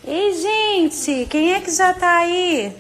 Ei, gente, quem é que já tá aí?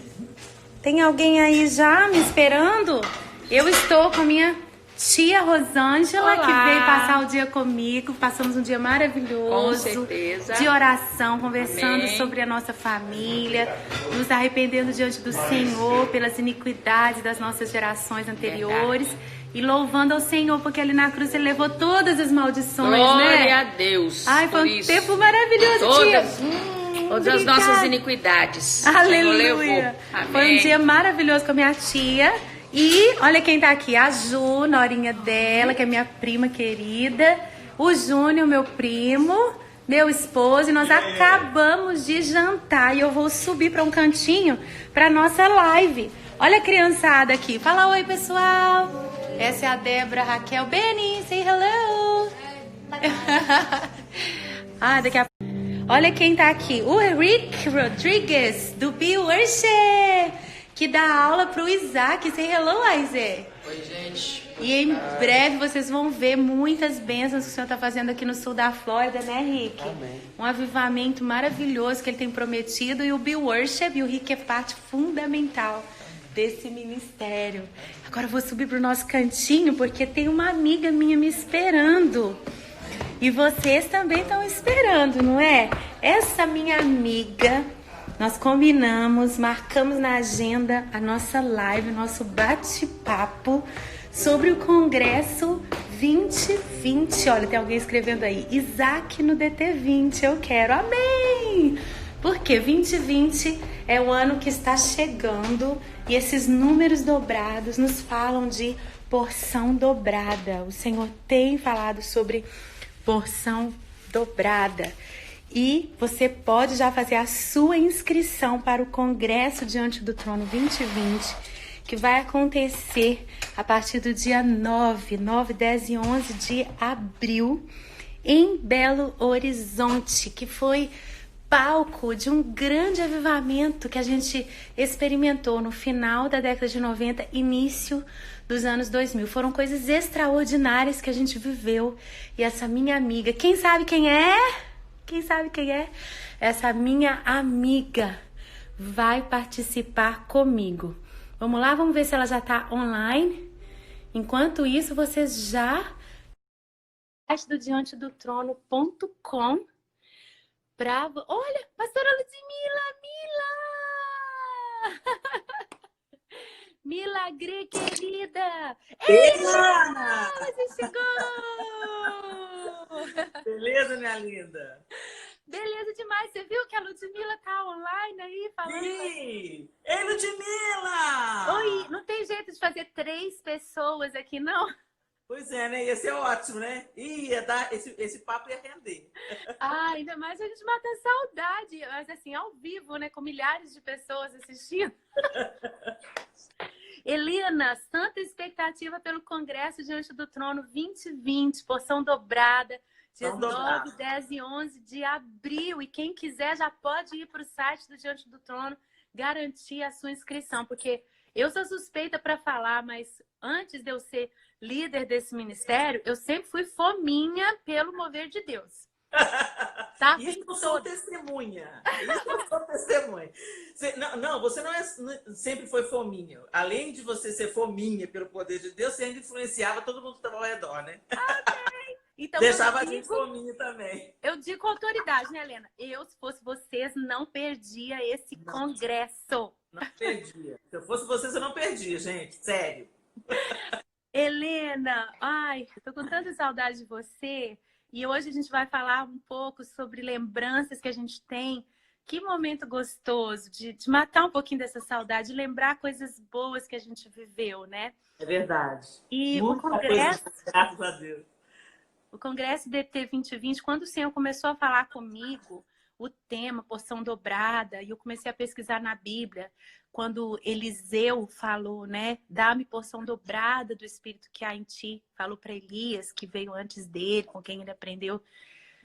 Tem alguém aí já me esperando? Eu estou com a minha tia Rosângela, Olá. que veio passar o dia comigo. Passamos um dia maravilhoso. Com certeza. De oração, conversando Amém. sobre a nossa família, nos arrependendo diante do Senhor pelas iniquidades das nossas gerações anteriores. E louvando ao Senhor, porque ali na cruz ele levou todas as maldições, Glória né? a Deus. Ai, por foi um isso. tempo maravilhoso, Todas, tia. todas as Obrigada. nossas iniquidades. O Senhor Aleluia. levou. Amém. Foi um dia maravilhoso com a minha tia. E olha quem tá aqui, a Ju, norinha dela, que é minha prima querida. O Júnior, meu primo, meu esposo. E nós acabamos de jantar. E eu vou subir para um cantinho para nossa live. Olha a criançada aqui. Fala oi, pessoal. Essa é a Débora, Raquel, Benny. Say hello. Daqui a Olha quem tá aqui, o Rick Rodrigues, do Be Worship, que dá aula pro Isaac. Say hello, Isaac. Oi, gente. E em breve vocês vão ver muitas bênçãos que o Senhor tá fazendo aqui no sul da Flórida, né, Rick? Amém. Um avivamento maravilhoso que ele tem prometido. E o Be Worship, e o Rick é parte fundamental desse ministério. Agora eu vou subir pro nosso cantinho, porque tem uma amiga minha me esperando. E vocês também estão esperando, não é? Essa minha amiga, nós combinamos, marcamos na agenda a nossa live, o nosso bate-papo sobre o Congresso 2020. Olha, tem alguém escrevendo aí, Isaac no DT20, eu quero, amém! Porque 2020 é o ano que está chegando e esses números dobrados nos falam de porção dobrada. O Senhor tem falado sobre porção dobrada. E você pode já fazer a sua inscrição para o Congresso Diante do Trono 2020, que vai acontecer a partir do dia 9, 10 e 11 de abril, em Belo Horizonte, que foi palco de um grande avivamento que a gente experimentou no final da década de 90, início dos anos 2000. Foram coisas extraordinárias que a gente viveu. E essa minha amiga, quem sabe quem é? Quem sabe quem é? Essa minha amiga vai participar comigo. Vamos lá, vamos ver se ela já está online. Enquanto isso, vocês já do diantedotrono.com pra... Olha, pastora Ludmila, Milagre, querida! Ei, Ana! Você chegou! Beleza, minha linda? Beleza demais. Você viu que a Ludmila tá online aí falando? Sim! Ei, Ludmila! Oi, não tem jeito de fazer 3 pessoas aqui, não? Pois é, né? Ia ser ótimo, né? Ia dar, esse papo ia render. Ainda mais a gente mata a saudade. Mas assim, ao vivo, né? Com milhares de pessoas assistindo. Helena, santa expectativa pelo Congresso Diante do Trono 2020, porção dobrada, dias 9, 10 e 11 de abril. E quem quiser já pode ir para o site do Diante do Trono garantir a sua inscrição, porque eu sou suspeita para falar, mas antes de eu ser líder desse ministério, eu sempre fui fominha pelo mover de Deus. Tá? Isso eu sou testemunha. Isso eu sou testemunha. Você não sempre foi fominha. Além de você ser fominha pelo poder de Deus, você ainda influenciava todo mundo que estava ao redor, né? Então, deixava a gente fominha também. Eu digo com autoridade, né, Helena? Eu, se fosse vocês, não perdia esse congresso. Não perdia. Se eu fosse vocês, eu não perdia, gente. Sério. Helena, ai, eu tô com tanta saudade de você. E hoje a gente vai falar um pouco sobre lembranças que a gente tem. Que momento gostoso de matar um pouquinho dessa saudade, de lembrar coisas boas que a gente viveu, né? É verdade. E muita o Congresso, coisa, graças a Deus. O Congresso DT 2020, quando o Senhor começou a falar comigo, o tema, porção dobrada, e eu comecei a pesquisar na Bíblia, quando Eliseu falou, né, dá-me porção dobrada do Espírito que há em ti, falou para Elias, que veio antes dele, com quem ele aprendeu.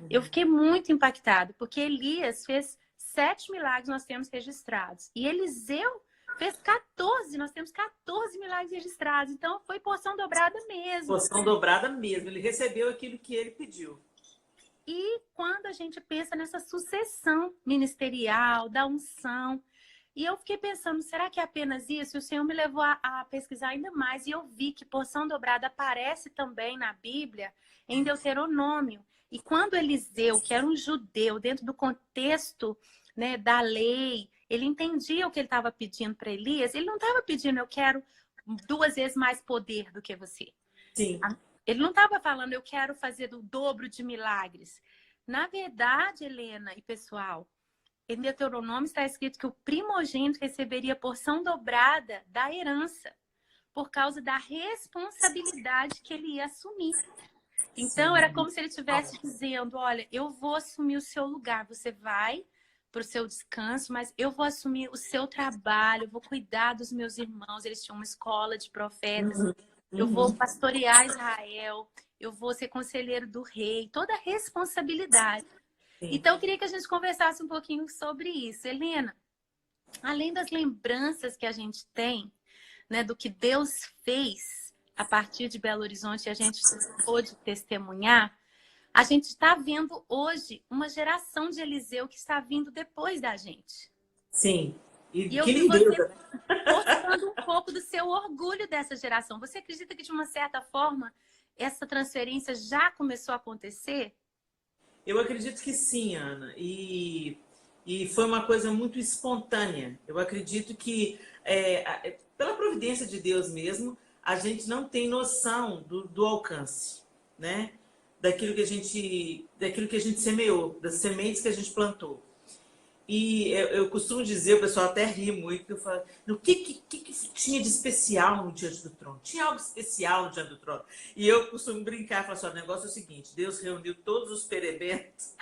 Eu fiquei muito impactada, porque Elias fez 7 milagres, nós temos registrados, e Eliseu fez 14, nós temos 14 milagres registrados, então foi porção dobrada mesmo. Porção dobrada mesmo, ele recebeu aquilo que ele pediu. E quando a gente pensa nessa sucessão ministerial, da unção, e eu fiquei pensando, será que é apenas isso? E o Senhor me levou a pesquisar ainda mais, e eu vi que porção dobrada aparece também na Bíblia, em Deuteronômio. E quando Eliseu, que era um judeu, dentro do contexto, né, da lei, ele entendia o que ele estava pedindo para Elias, ele não estava pedindo, eu quero 2 vezes mais poder do que você. Sim. Ele não estava falando, eu quero fazer o dobro de milagres. Na verdade, Helena e pessoal, em Deuteronômio está escrito que o primogênito receberia porção dobrada da herança, por causa da responsabilidade que ele ia assumir. Então, era como se ele estivesse dizendo, olha, eu vou assumir o seu lugar, você vai para o seu descanso, mas eu vou assumir o seu trabalho, eu vou cuidar dos meus irmãos, eles tinham uma escola de profetas, eu vou pastorear Israel, eu vou ser conselheiro do rei, toda a responsabilidade. Sim. Então, eu queria que a gente conversasse um pouquinho sobre isso. Helena, além das lembranças que a gente tem, né, do que Deus fez a partir de Belo Horizonte, e a gente pôde testemunhar, a gente está vendo hoje uma geração de Eliseu que está vindo depois da gente. Sim. E eu vi você postando um pouco do seu orgulho dessa geração. Você acredita que, de uma certa forma, essa transferência já começou a acontecer? Eu acredito que sim, Ana. E foi uma coisa muito espontânea. Eu acredito que, pela providência de Deus mesmo, a gente não tem noção do alcance, né? Daquilo que a gente semeou, das sementes que a gente plantou. E eu costumo dizer, o pessoal até ri muito, que eu falo, o que tinha de especial no Diante do Trono? Tinha algo especial no Diante do Trono. E eu costumo brincar, falar assim, o negócio é o seguinte, Deus reuniu todos os perebentos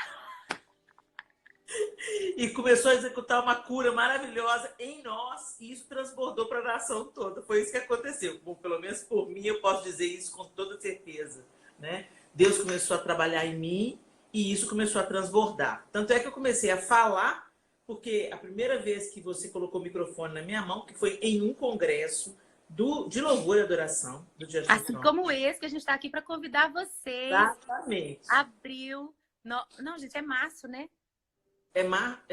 e começou a executar uma cura maravilhosa em nós, e isso transbordou para a nação toda. Foi isso que aconteceu. Bom, pelo menos por mim, eu posso dizer isso com toda certeza, né? Deus começou a trabalhar em mim e isso começou a transbordar. Tanto é que eu comecei a falar, porque a primeira vez que você colocou o microfone na minha mão, que foi em um congresso de louvor e adoração do Diante do Trono. Assim como esse, que a gente está aqui para convidar vocês. Exatamente. Abril. Não, gente, é março, né? É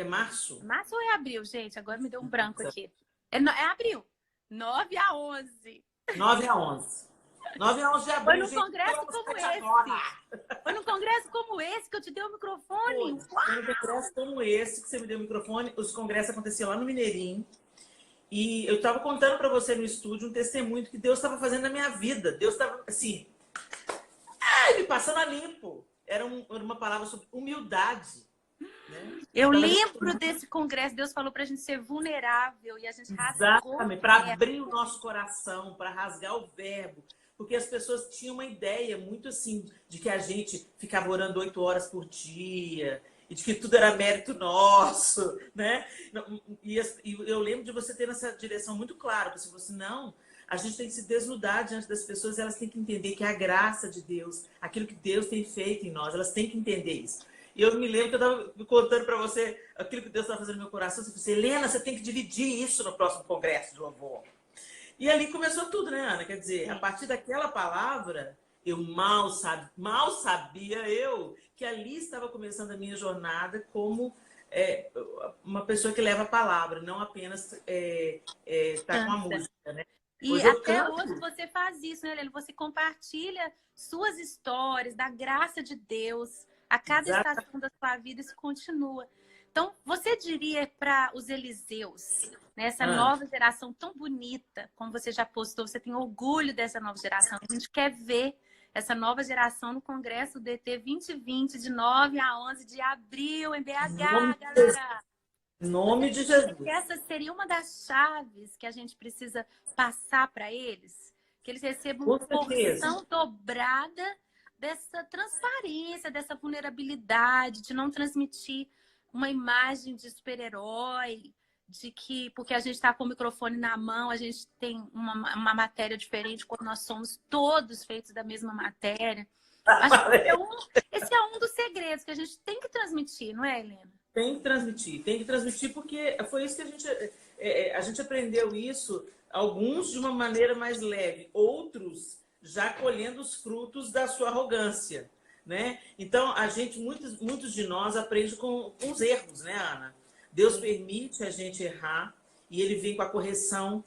março? Março ou é abril, gente? Agora me deu um branco aqui. É abril. 9 a 11. 9 a 11. 9 a 11 de abril. Foi num congresso como esse. Foi num congresso como esse que eu te dei o microfone. Foi num congresso como esse que você me deu o microfone. Os congressos aconteciam lá no Mineirinho. E eu estava contando para você no estúdio um testemunho que Deus estava fazendo na minha vida. Deus estava, assim, me passando a limpo. Era uma palavra sobre humildade. Né? Eu lembro desse congresso. Deus falou para a gente ser vulnerável e a gente rasgou. Exatamente, para abrir o nosso coração, para rasgar o verbo. Porque as pessoas tinham uma ideia muito assim, de que a gente ficava orando 8 horas por dia, e de que tudo era mérito nosso, né? E eu lembro de você ter essa direção muito clara. Você falou assim, não, a gente tem que se desnudar diante das pessoas, e elas têm que entender que é a graça de Deus, aquilo que Deus tem feito em nós, elas têm que entender isso. E eu me lembro que eu estava contando para você aquilo que Deus estava fazendo no meu coração. Você falou assim, Helena, você tem que dividir isso no próximo congresso de louvor. E ali começou tudo, né, Ana? Quer dizer, a partir daquela palavra, eu mal sabia eu que ali estava começando a minha jornada como uma pessoa que leva a palavra, não apenas tá com a música, né? E Hoje até hoje você faz isso, né, Helena? Você compartilha suas histórias da graça de Deus. A cada estação da sua vida isso continua. Então, você diria para os Eliseus, né, essa nova geração tão bonita, como você já postou, você tem orgulho dessa nova geração. A gente quer ver essa nova geração no Congresso DT 2020, de 9 a 11 de abril, em BH, galera. Em nome de Jesus. Essa seria uma das chaves que a gente precisa passar para eles. Que eles recebam uma porção dobrada dessa transparência, dessa vulnerabilidade, de não transmitir uma imagem de super-herói, de que, porque a gente está com o microfone na mão, a gente tem uma matéria diferente, quando nós somos todos feitos da mesma matéria. Acho que esse é um dos segredos que a gente tem que transmitir, não é, Helena? Tem que transmitir porque foi isso que a gente aprendeu isso, alguns de uma maneira mais leve, outros já colhendo os frutos da sua arrogância, né? Então, muitos de nós aprendem com os erros, né, Ana? Deus permite a gente errar e ele vem com a correção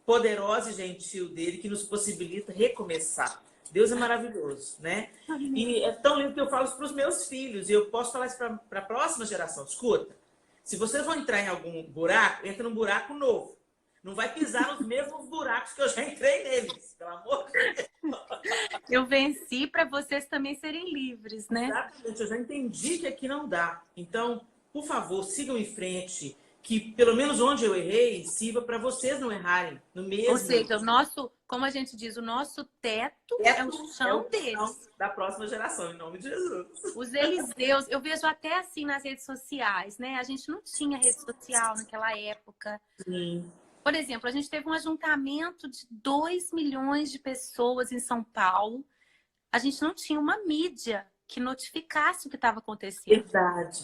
poderosa e gentil dele que nos possibilita recomeçar. Deus é maravilhoso, né? E é tão lindo que eu falo isso para os meus filhos e eu posso falar isso para a próxima geração. Escuta, se vocês vão entrar em algum buraco, entra num buraco novo. Não vai pisar nos mesmos buracos que eu já entrei neles, pelo amor de Deus. Eu venci para vocês também serem livres, né? Exatamente, eu já entendi que aqui não dá. Então, por favor, sigam em frente, que pelo menos onde eu errei, sirva para vocês não errarem no mesmo. Ou seja, o nosso, como a gente diz, o nosso teto é o chão deles. Da próxima geração, em nome de Jesus. Os Eliseus, eu vejo até assim nas redes sociais, né? A gente não tinha rede social naquela época. Sim. Por exemplo, a gente teve um ajuntamento de 2 milhões de pessoas em São Paulo. A gente não tinha uma mídia que notificasse o que estava acontecendo.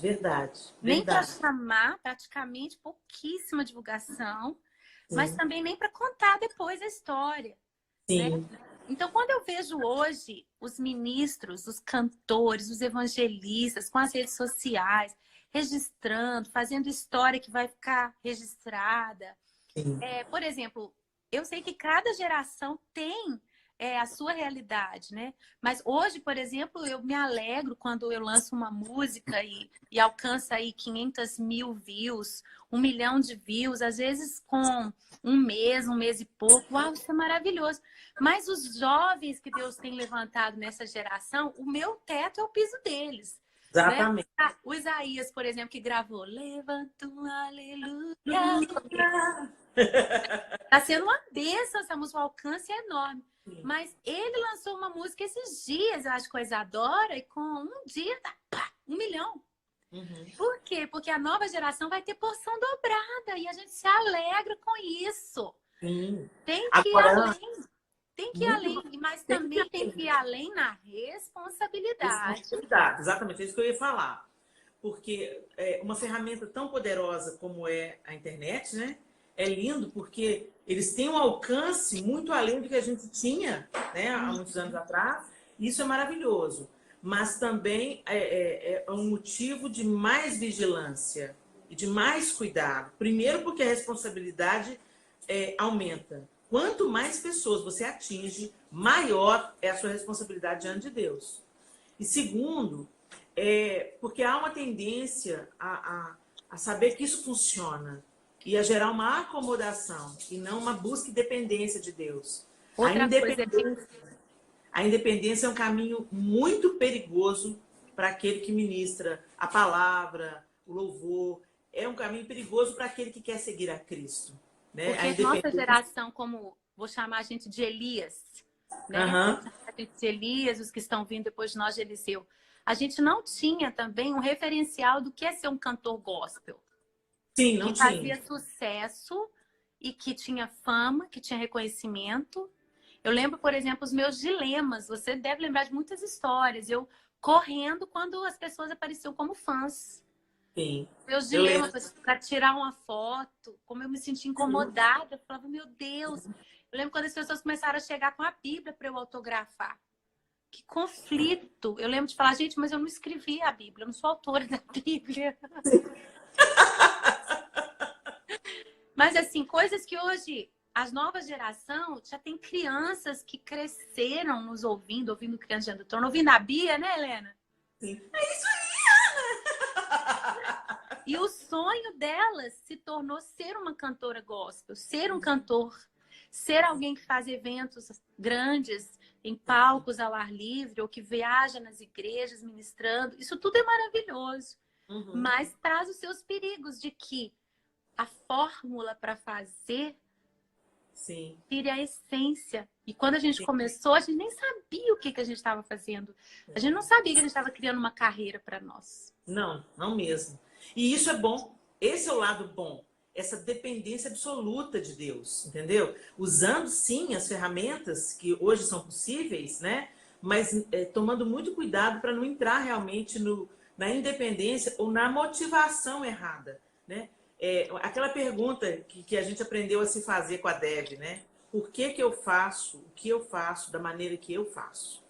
Verdade. Nem para chamar, praticamente pouquíssima divulgação, mas também nem para contar depois a história. Sim. Né? Então, quando eu vejo hoje os ministros, os cantores, os evangelistas com as redes sociais, registrando, fazendo história que vai ficar registrada. Por exemplo, eu sei que cada geração tem a sua realidade, né? Mas hoje, por exemplo, eu me alegro quando eu lanço uma música e alcança aí 500 mil views, 1 milhão de views, às vezes com um mês e pouco. Uau, isso é maravilhoso. Mas os jovens que Deus tem levantado nessa geração, o meu teto é o piso deles. Exatamente. Né? O Isaías, por exemplo, que gravou Levanta um aleluia. Tá sendo uma bênção essa música, o alcance é enorme. Sim. Mas ele lançou uma música esses dias, eu acho que a Isadora, e com um dia, pá, 1 milhão. Uhum. Por quê? Porque a nova geração vai ter porção dobrada e a gente se alegra com isso. Sim. Tem que ir além. Tem que ir além, mas também tem que ir além na responsabilidade. Exatamente, é isso que eu ia falar. Porque uma ferramenta tão poderosa como é a internet, né? É lindo porque eles têm um alcance muito além do que a gente tinha, né, há muitos anos atrás. Isso é maravilhoso. Mas também é um motivo de mais vigilância e de mais cuidado. Primeiro porque a responsabilidade aumenta. Quanto mais pessoas você atinge, maior é a sua responsabilidade diante de Deus. E segundo, porque há uma tendência a saber que isso funciona e a gerar uma acomodação e não uma busca e dependência de Deus. A independência é um caminho muito perigoso para aquele que ministra a palavra, o louvor. É um caminho perigoso para aquele que quer seguir a Cristo. Né? Porque a nossa geração, como vou chamar a gente de Elias, né? A gente de Elias, os que estão vindo depois de nós de Eliseu. A gente não tinha também um referencial do que é ser um cantor gospel. Sim, não tinha. Que fazia sucesso e que tinha fama, que tinha reconhecimento. Eu lembro, por exemplo, os meus dilemas. Você deve lembrar de muitas histórias. Eu correndo quando as pessoas apareciam como fãs. Sim. Meus dilemas para tirar uma foto, como eu me sentia incomodada. Eu falava, meu Deus. Eu lembro quando as pessoas começaram a chegar com a Bíblia para eu autografar. Que conflito. Eu lembro de falar, gente, mas eu não escrevi a Bíblia. Eu não sou autora da Bíblia. Mas, assim, coisas que hoje as novas gerações já tem crianças que cresceram nos ouvindo Criança Diante do Trono, ouvindo a Bia, né, Helena? Sim. É isso aí, Ana! E o sonho delas se tornou ser uma cantora gospel, ser um cantor, ser alguém que faz eventos grandes em palcos ao ar livre ou que viaja nas igrejas ministrando. Isso tudo é maravilhoso, mas traz os seus perigos de que a fórmula para fazer tire a essência. E quando a gente começou, a gente nem sabia o que a gente estava fazendo. A gente não sabia que a gente estava criando uma carreira para nós. Não, não mesmo. E isso é bom. Esse é o lado bom. Essa dependência absoluta de Deus, entendeu? Usando, sim, as ferramentas que hoje são possíveis, né? Mas tomando muito cuidado para não entrar realmente na independência ou na motivação errada, né? Aquela pergunta que a gente aprendeu a se fazer com a Deb, né? Por que eu faço o que eu faço da maneira que eu faço?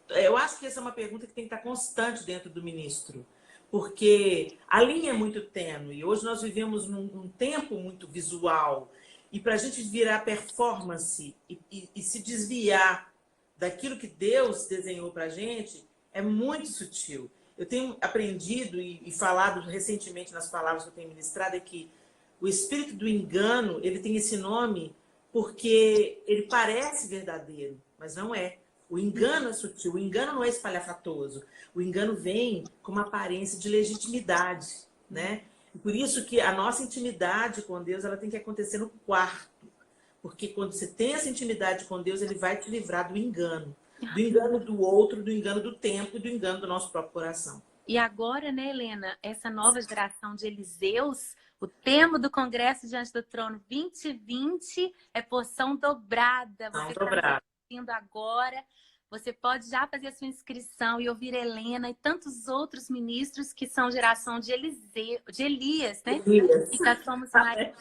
eu acho que essa é uma pergunta que tem que estar constante dentro do ministro, porque a linha é muito tênue. Hoje nós vivemos num tempo muito visual, e para a gente virar performance e se desviar daquilo que Deus desenhou para a gente, é muito sutil. Eu tenho aprendido e falado recentemente nas palavras que eu tenho ministrado, é que o espírito do engano, ele tem esse nome porque ele parece verdadeiro, mas não é. O engano é sutil, o engano não é espalhafatoso. O engano vem com uma aparência de legitimidade, né? E por isso que a nossa intimidade com Deus, ela tem que acontecer no quarto. Porque quando você tem essa intimidade com Deus, ele vai te livrar do engano. Do engano do outro, do engano do tempo e do engano do nosso próprio coração. E agora, né, Helena, essa nova geração de Eliseus, o tema do Congresso Diante do Trono 2020 é porção dobrada. Você está assistindo agora, você pode já fazer a sua inscrição e ouvir Helena e tantos outros ministros que são geração de Elias, né? E nós somos mais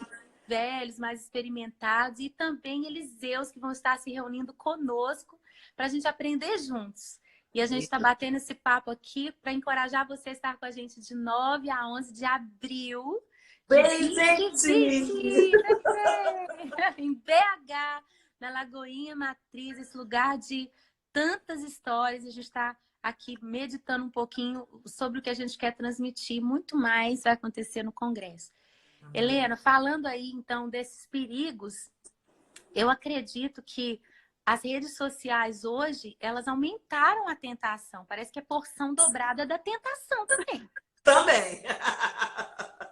velhos, mais experimentados, e também Eliseus que vão estar se reunindo conosco para a gente aprender juntos. E a gente está batendo esse papo aqui para encorajar você a estar com a gente de 9 a 11 de abril. Em BH, na Lagoinha Matriz, esse lugar de tantas histórias. A gente está aqui meditando um pouquinho sobre o que a gente quer transmitir. Muito mais vai acontecer no Congresso. Helena, falando aí então desses perigos, eu acredito que as redes sociais hoje, elas aumentaram a tentação. Parece que é porção dobrada da tentação também. Também.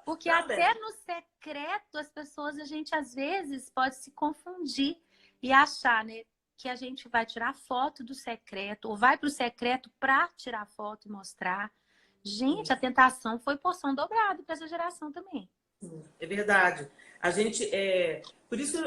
Porque até no secreto, as pessoas, a gente às vezes pode se confundir e achar, né, que a gente vai tirar foto do secreto, ou vai para o secreto para tirar foto e mostrar. Gente, a tentação foi porção dobrada para essa geração também. É verdade. A gente por isso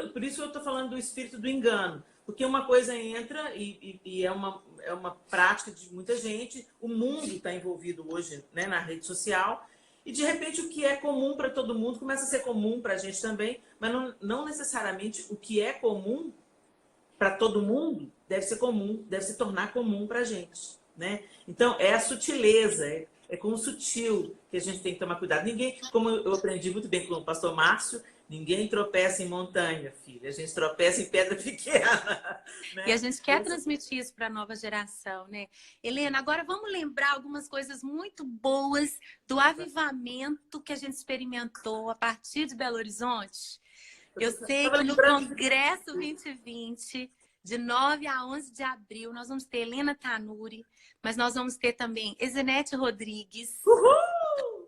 eu estou falando do espírito do engano. Porque uma coisa entra e é uma prática de muita gente. O mundo está envolvido hoje, né, na rede social. E, de repente, o que é comum para todo mundo começa a ser comum para a gente também. Mas não necessariamente o que é comum para todo mundo deve ser comum, deve se tornar comum para a gente, né? Então, é a sutileza, é com o sutil que a gente tem que tomar cuidado. Ninguém, como eu aprendi muito bem com o pastor Márcio, ninguém tropeça em montanha, filha. A gente tropeça em pedra pequena. Né? E a gente quer transmitir isso para a nova geração, né? Helena, agora vamos lembrar algumas coisas muito boas do avivamento que a gente experimentou a partir de Belo Horizonte. Eu sei que no Congresso 2020, de 9 a 11 de abril, nós vamos ter Helena Tanuri, mas nós vamos ter também Ezenete Rodrigues. Uhul!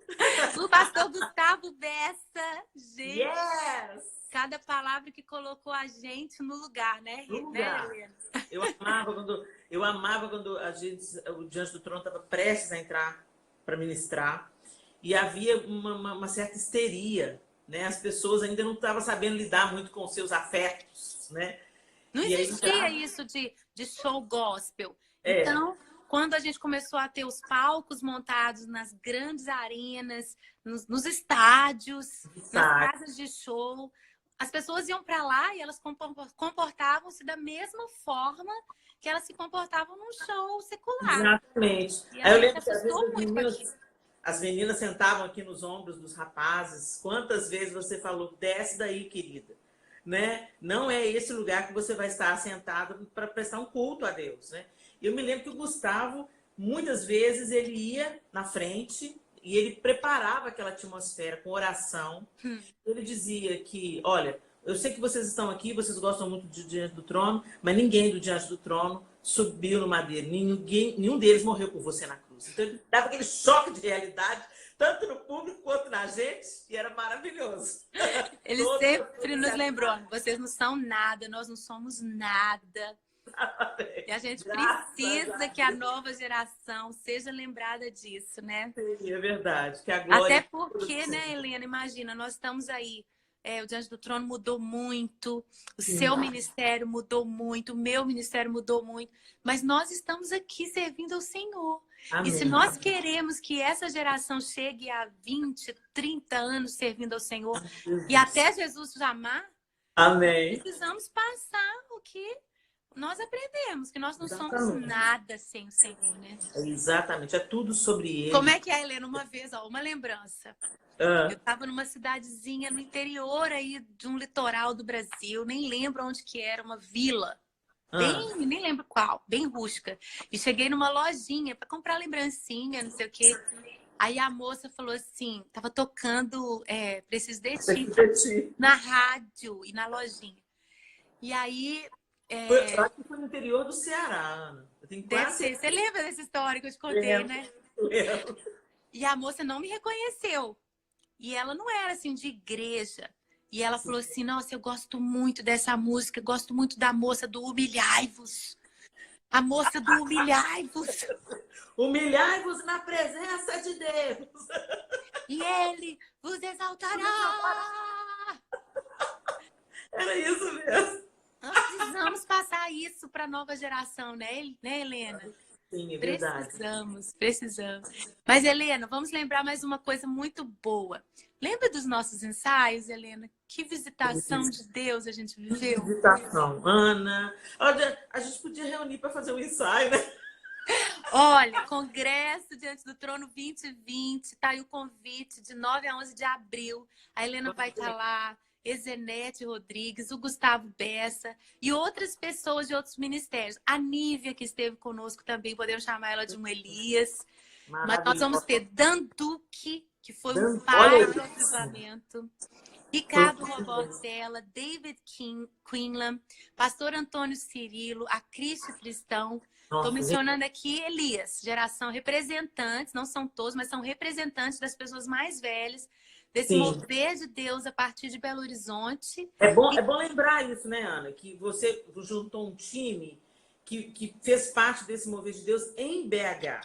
O pastor Gustavo Bessa, gente. Yes! Cada palavra que colocou a gente no lugar, né? Né, eu amava quando o Diante do Trono estava prestes a entrar para ministrar. E havia uma certa histeria, né? As pessoas ainda não estavam sabendo lidar muito com os seus afetos, né? Não existia isso de show gospel. Então, quando a gente começou a ter os palcos montados nas grandes arenas, nos estádios, nas casas de show, as pessoas iam para lá e elas comportavam-se da mesma forma que elas se comportavam num show secular. Exatamente. E aí eu lembro que as meninas sentavam aqui nos ombros dos rapazes. Quantas vezes você falou, desce daí, querida. Né? Não é esse lugar que você vai estar sentado para prestar um culto a Deus, né? Eu me lembro que o Gustavo, muitas vezes, ele ia na frente e ele preparava aquela atmosfera com oração. Ele dizia que, olha, eu sei que vocês estão aqui, vocês gostam muito de Diante do Trono, mas ninguém do Diante do Trono subiu no madeiro. Nenhum deles morreu por você na cruz. Então ele dava aquele choque de realidade, tanto no público quanto na gente, e era maravilhoso. Ele sempre nos lembrou, vocês não são nada, nós não somos nada. E a gente precisa que a nova geração seja lembrada disso, né? Sim, é verdade. Que a glória. Até porque, né, Helena, imagina, nós estamos aí, o Diante do Trono mudou muito, o seu ministério mudou muito, o meu ministério mudou muito, mas nós estamos aqui servindo ao Senhor. Amém. E se nós queremos que essa geração chegue a 20, 30 anos servindo ao Senhor, e até Jesus chamar, amém, precisamos passar o que nós aprendemos que nós não somos Exatamente. nada sem o Senhor, né? Exatamente, é tudo sobre ele. Como é que é, Helena? Uma vez, ó, uma lembrança. Ah, Eu estava numa cidadezinha no interior aí de um litoral do Brasil, nem lembro onde que era, uma vila. ah. Nem lembro qual, bem rústica. E cheguei numa lojinha para comprar lembrancinha, não sei o quê. Aí a moça falou assim, tava tocando Preciso de Ti na rádio e na lojinha. E aí, Eu acho que foi no interior do Ceará, Ana. Eu tenho deve quase ser, você lembra dessa história que eu te contei, certeza. né? Lembro. E a moça não me reconheceu. E ela não era assim de igreja. E ela falou assim, nossa, eu gosto muito dessa música, gosto muito da moça do Humilhai-vos. A moça do Humilhai-vos. Humilhai-vos na presença de Deus. E ele vos exaltará. Era isso mesmo. Nós precisamos passar isso para a nova geração, né, Helena? Sim, é verdade. Precisamos. Mas, Helena, vamos lembrar mais uma coisa muito boa. Lembra dos nossos ensaios, Helena? Que visitação de Deus a gente viveu? Visitação. Ana, olha, a gente podia reunir para fazer um ensaio, né? Olha, Congresso Diante do Trono 2020, tá aí o convite de 9 a 11 de abril. A Helena vai estar lá, Ezenete Rodrigues, o Gustavo Bessa e outras pessoas de outros ministérios. A Nívia, que esteve conosco também, podemos chamar ela de um Elias. Mas nós vamos ter Danduque, que foi um pai do avivamento. Ricardo Robotella, David Quinlan, Pastor Antônio Cirilo, a Cristo Cristão. Estou mencionando aqui Elias, geração representantes, não são todos, mas são representantes das pessoas mais velhas, desse mover de Deus a partir de Belo Horizonte. É bom lembrar isso, né, Ana? Que você juntou um time que fez parte desse mover de Deus em BH.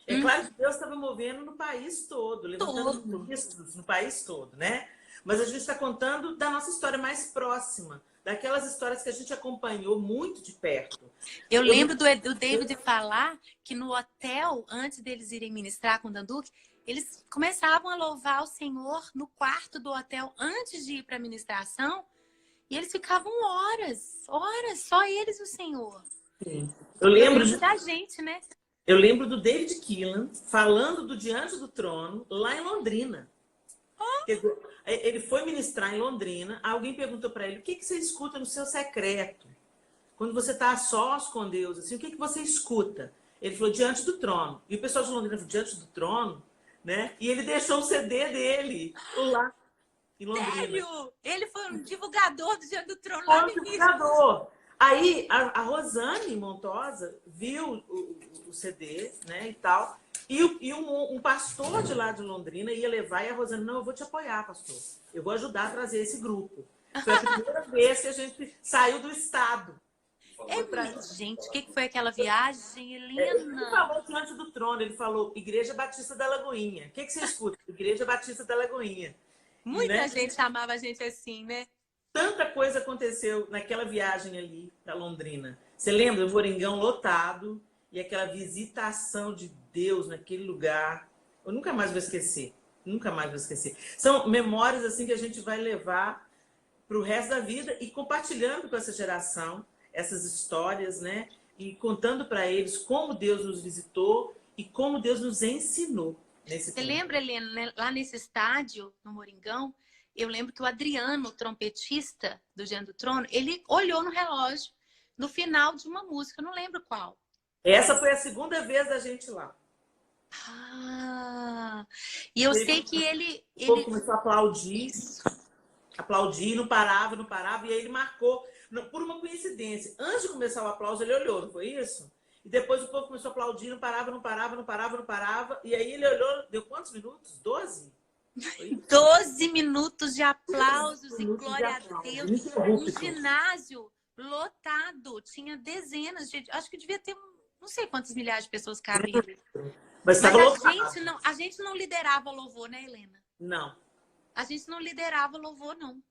É claro que Deus estava movendo no país todo, levantando ministros no país todo, né? Mas a gente está contando da nossa história mais próxima, daquelas histórias que a gente acompanhou muito de perto. Eu lembro do David falar que no hotel, antes deles irem ministrar com o Danduque, eles começavam a louvar o Senhor no quarto do hotel antes de ir para a ministração, e eles ficavam horas, só eles e o Senhor. Sim. Eu lembro da gente, né? Eu lembro do David Quillan falando do Diante do Trono lá em Londrina. Quer dizer, ele foi ministrar em Londrina, alguém perguntou para ele, o que você escuta no seu secreto? Quando você está a sós com Deus, assim, o que você escuta? Ele falou, Diante do Trono. E o pessoal de Londrina falou, Diante do Trono? Né? E ele deixou o CD dele lá em Londrina. Sério? Ele foi um divulgador do Diante do Trono Foi lá no um divulgador. Aí a Rosane Montosa viu o CD, né, e tal, e um pastor de lá de Londrina ia levar, e a Rosane, não, eu vou te apoiar, pastor. Eu vou ajudar a trazer esse grupo. Foi a primeira vez que a gente saiu do estado. Gente, o que foi aquela viagem, Helena? Ele falou Diante do Trono, ele falou Igreja Batista da Lagoinha. O que você escuta? Igreja Batista da Lagoinha. Muita gente chamava a gente assim, né? Tanta coisa aconteceu naquela viagem ali para Londrina. Você lembra? O Moringão lotado e aquela visitação de Deus naquele lugar. Eu nunca mais vou esquecer. Nunca mais vou esquecer. São memórias assim que a gente vai levar para o resto da vida e compartilhando com essa geração essas histórias, né? E contando para eles como Deus nos visitou e como Deus nos ensinou nesse tempo. Você lembra, Helena, né? Lá nesse estádio, no Moringão, eu lembro que o Adriano, o trompetista do Diante do Trono, ele olhou no relógio no final de uma música, eu não lembro qual. Essa foi a segunda vez da gente lá. Ah, e eu sei que ele começou a aplaudir, não parava, e aí ele marcou, por uma coincidência. Antes de começar o aplauso, ele olhou, não foi isso? E depois o povo começou a aplaudir, não parava, e aí ele olhou, deu quantos minutos? 12? 12 minutos de aplausos e glória a Deus. Um ginásio lotado, tinha dezenas de... Acho que devia ter, não sei quantas milhares de pessoas cabiam. Mas a gente não liderava louvor, né, Helena? Não. A gente não liderava louvor, não.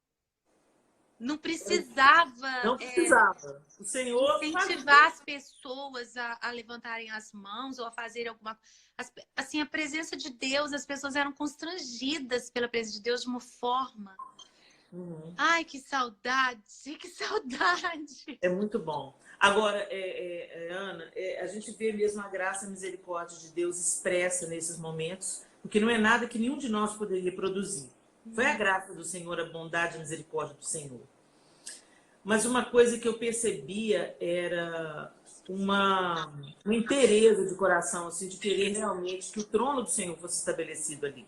Não precisava... Não precisava. O Senhor... incentivar as pessoas a levantarem as mãos ou a fazerem alguma coisa. Assim, a presença de Deus, as pessoas eram constrangidas pela presença de Deus de uma forma. Uhum. Ai, que saudade, que saudade. É muito bom. Agora, Ana, a gente vê mesmo a graça e a misericórdia de Deus expressa nesses momentos, porque não é nada que nenhum de nós poderia produzir. Foi a graça do Senhor, a bondade e a misericórdia do Senhor. Mas uma coisa que eu percebia era uma inteireza de coração, assim, de querer realmente que o trono do Senhor fosse estabelecido ali.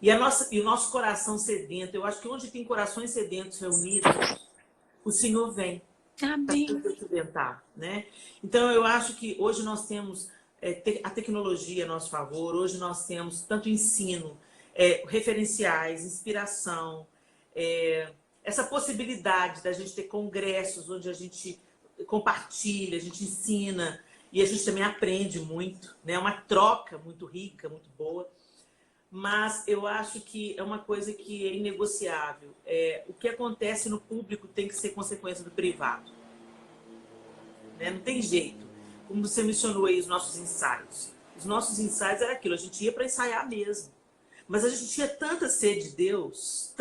E o nosso coração sedento, eu acho que onde tem corações sedentos reunidos, o Senhor vem para se Amém. sustentar, né? Então, eu acho que hoje nós temos a tecnologia a nosso favor, hoje nós temos tanto ensino, referenciais, inspiração, essa possibilidade da gente ter congressos onde a gente compartilha, a gente ensina e a gente também aprende muito, né? É uma troca muito rica, muito boa. Mas eu acho que é uma coisa que é inegociável. O que acontece no público tem que ser consequência do privado, né? Não tem jeito. Como você mencionou aí, os nossos ensaios. Os nossos ensaios era aquilo, a gente ia para ensaiar mesmo. Mas a gente tinha tanta sede de Deus,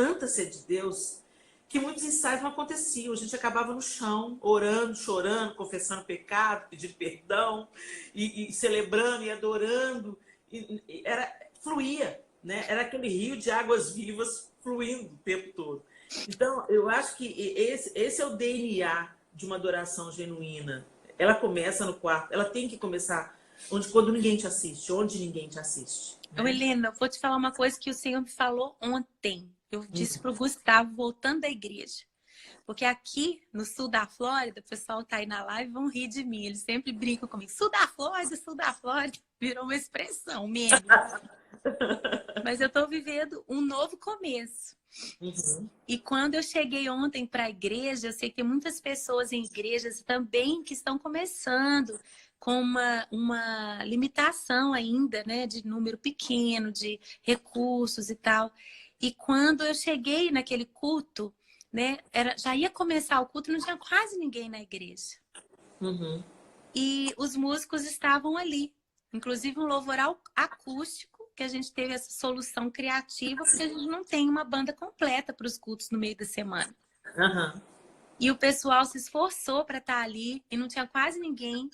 que muitos ensaios não aconteciam. A gente acabava no chão, orando, chorando, confessando pecado, pedindo perdão, e celebrando e adorando. Fluía, né? Era aquele rio de águas vivas fluindo o tempo todo. Então, eu acho que esse é o DNA de uma adoração genuína. Ela começa no quarto, ela tem que começar quando ninguém te assiste, onde ninguém te assiste. Ô, Né? Helena, eu vou te falar uma coisa que o Senhor me falou ontem. Eu disse para o Gustavo, voltando da igreja. Porque aqui no sul da Flórida, o pessoal tá aí na live e vão rir de mim. Eles sempre brincam comigo. Sul da Flórida. Virou uma expressão, um meme. Mas eu tô vivendo um novo começo. Uhum. E quando eu cheguei ontem para a igreja, eu sei que tem muitas pessoas em igrejas também que estão começando com uma limitação ainda, né, de número pequeno, de recursos e tal. E quando eu cheguei naquele culto, né, já ia começar o culto, não tinha quase ninguém na igreja. Uhum. E os músicos estavam ali, inclusive um louvor acústico, que a gente teve essa solução criativa, porque a gente não tem uma banda completa para os cultos no meio da semana. Uhum. E o pessoal se esforçou para estar ali e não tinha quase ninguém.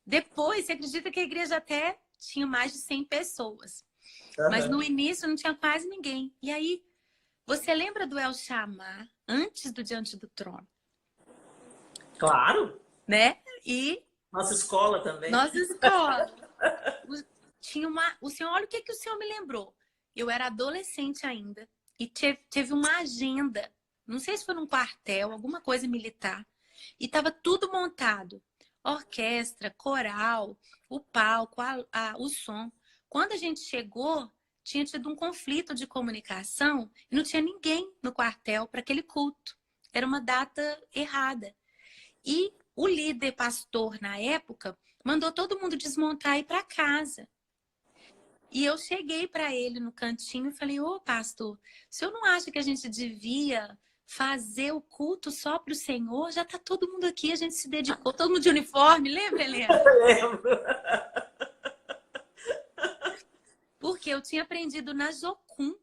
Depois, você acredita que a igreja até tinha mais de 100 pessoas. Uhum. Mas no início não tinha quase ninguém. E aí, você lembra do El Shammah antes do Diante do Trono? Claro. Né? E nossa escola também. Nossa escola. O senhor, olha o que o senhor me lembrou. Eu era adolescente ainda e teve uma agenda, não sei se foi num quartel, alguma coisa militar, e estava tudo montado. Orquestra, coral, o palco, o som. Quando a gente chegou, tinha tido um conflito de comunicação e não tinha ninguém no quartel para aquele culto. Era uma data errada. E o líder pastor, na época, mandou todo mundo desmontar e ir para casa. E eu cheguei para ele no cantinho e falei, ô pastor, o senhor não acha que a gente devia fazer o culto só para o Senhor? Já está todo mundo aqui, a gente se dedicou, todo mundo de uniforme, lembra, Helena? Lembro. Porque eu tinha aprendido na Jocum.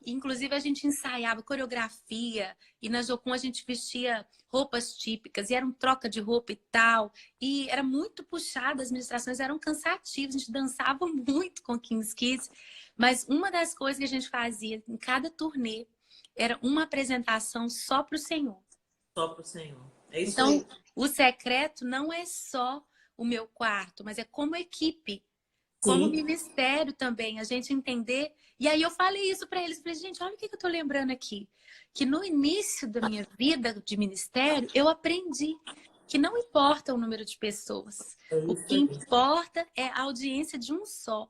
Inclusive, a gente ensaiava coreografia e na Jocum a gente vestia roupas típicas e era um troca de roupa e tal. E era muito puxado, as ministrações eram cansativas, a gente dançava muito com King's Kids. Mas uma das coisas que a gente fazia em cada turnê era uma apresentação só para o Senhor. Só para o Senhor. É isso então, aí. O secreto não é só o meu quarto, mas é como equipe. Como ministério também, a gente entender. E aí eu falei isso para eles. Falei, gente, olha o que eu tô lembrando aqui. Que no início da minha vida de ministério, eu aprendi que não importa o número de pessoas. O que importa é a audiência de um só.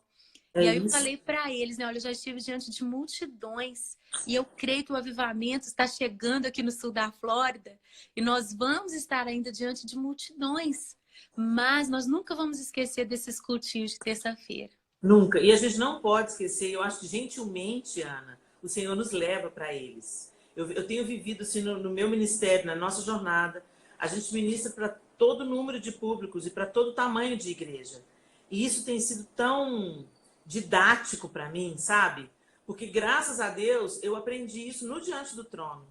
E aí eu falei para eles, né? Olha, eu já estive diante de multidões. E eu creio que o avivamento está chegando aqui no sul da Flórida. E nós vamos estar ainda diante de multidões. Mas nós nunca vamos esquecer desses cultinhos de terça-feira. Nunca. E a gente não pode esquecer, eu acho que gentilmente, Ana, o Senhor nos leva para eles. Eu tenho vivido assim no meu ministério, na nossa jornada. A gente ministra para todo número de públicos e para todo tamanho de igreja. E isso tem sido tão didático para mim, sabe? Porque, graças a Deus, eu aprendi isso no Diante do Trono.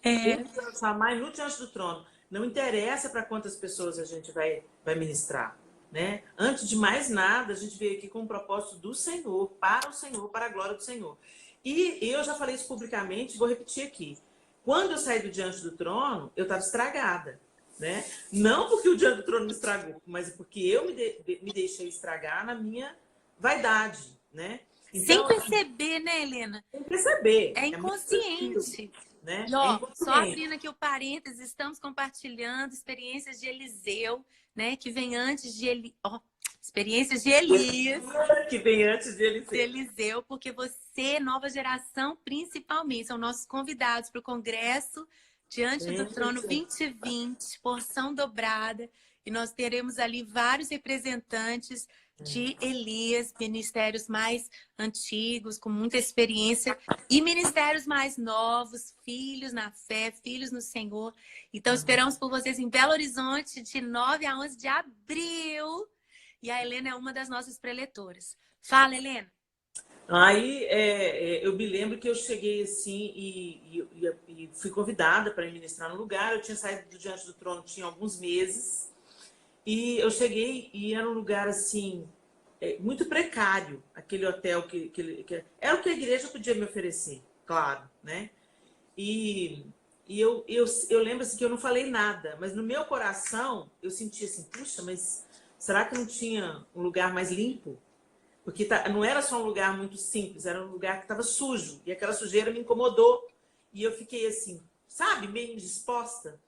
É. Eu chamar no Diante do Trono. Não interessa para quantas pessoas a gente vai ministrar. Né? Antes de mais nada, a gente veio aqui com o propósito do Senhor, para a glória do Senhor. E eu já falei isso publicamente, vou repetir aqui. Quando eu saí do Diante do Trono, eu estava estragada. Né? Não porque o Diante do Trono me estragou, mas porque eu me deixei estragar na minha vaidade. Né? Então, sem perceber, né, Helena? Sem perceber. É inconsciente. Né? E, ó, só abrindo aqui o parênteses, estamos compartilhando experiências de Eliseu, né? Que vem antes de experiências de Elias. Que vem antes de Eliseu. De Eliseu, porque você, nova geração, principalmente, são nossos convidados para o Congresso Diante do Trono 2020, porção dobrada. E nós teremos ali vários representantes de Elias, ministérios mais antigos, com muita experiência, e ministérios mais novos, filhos na fé, filhos no Senhor. Então, esperamos por vocês em Belo Horizonte, de 9 a 11 de abril. E a Helena é uma das nossas preletoras. Fala, Helena. Aí, eu me lembro que eu cheguei assim e fui convidada para ministrar no lugar. Eu tinha saído do Diante do Trono, tinha alguns meses. E eu cheguei e era um lugar assim, muito precário, aquele hotel que era o que a igreja podia me oferecer, claro, né? E eu lembro assim, que eu não falei nada, mas no meu coração eu senti assim, puxa, mas será que não tinha um lugar mais limpo? Porque não era só um lugar muito simples, era um lugar que estava sujo, e aquela sujeira me incomodou. E eu fiquei assim, sabe, meio indisposta.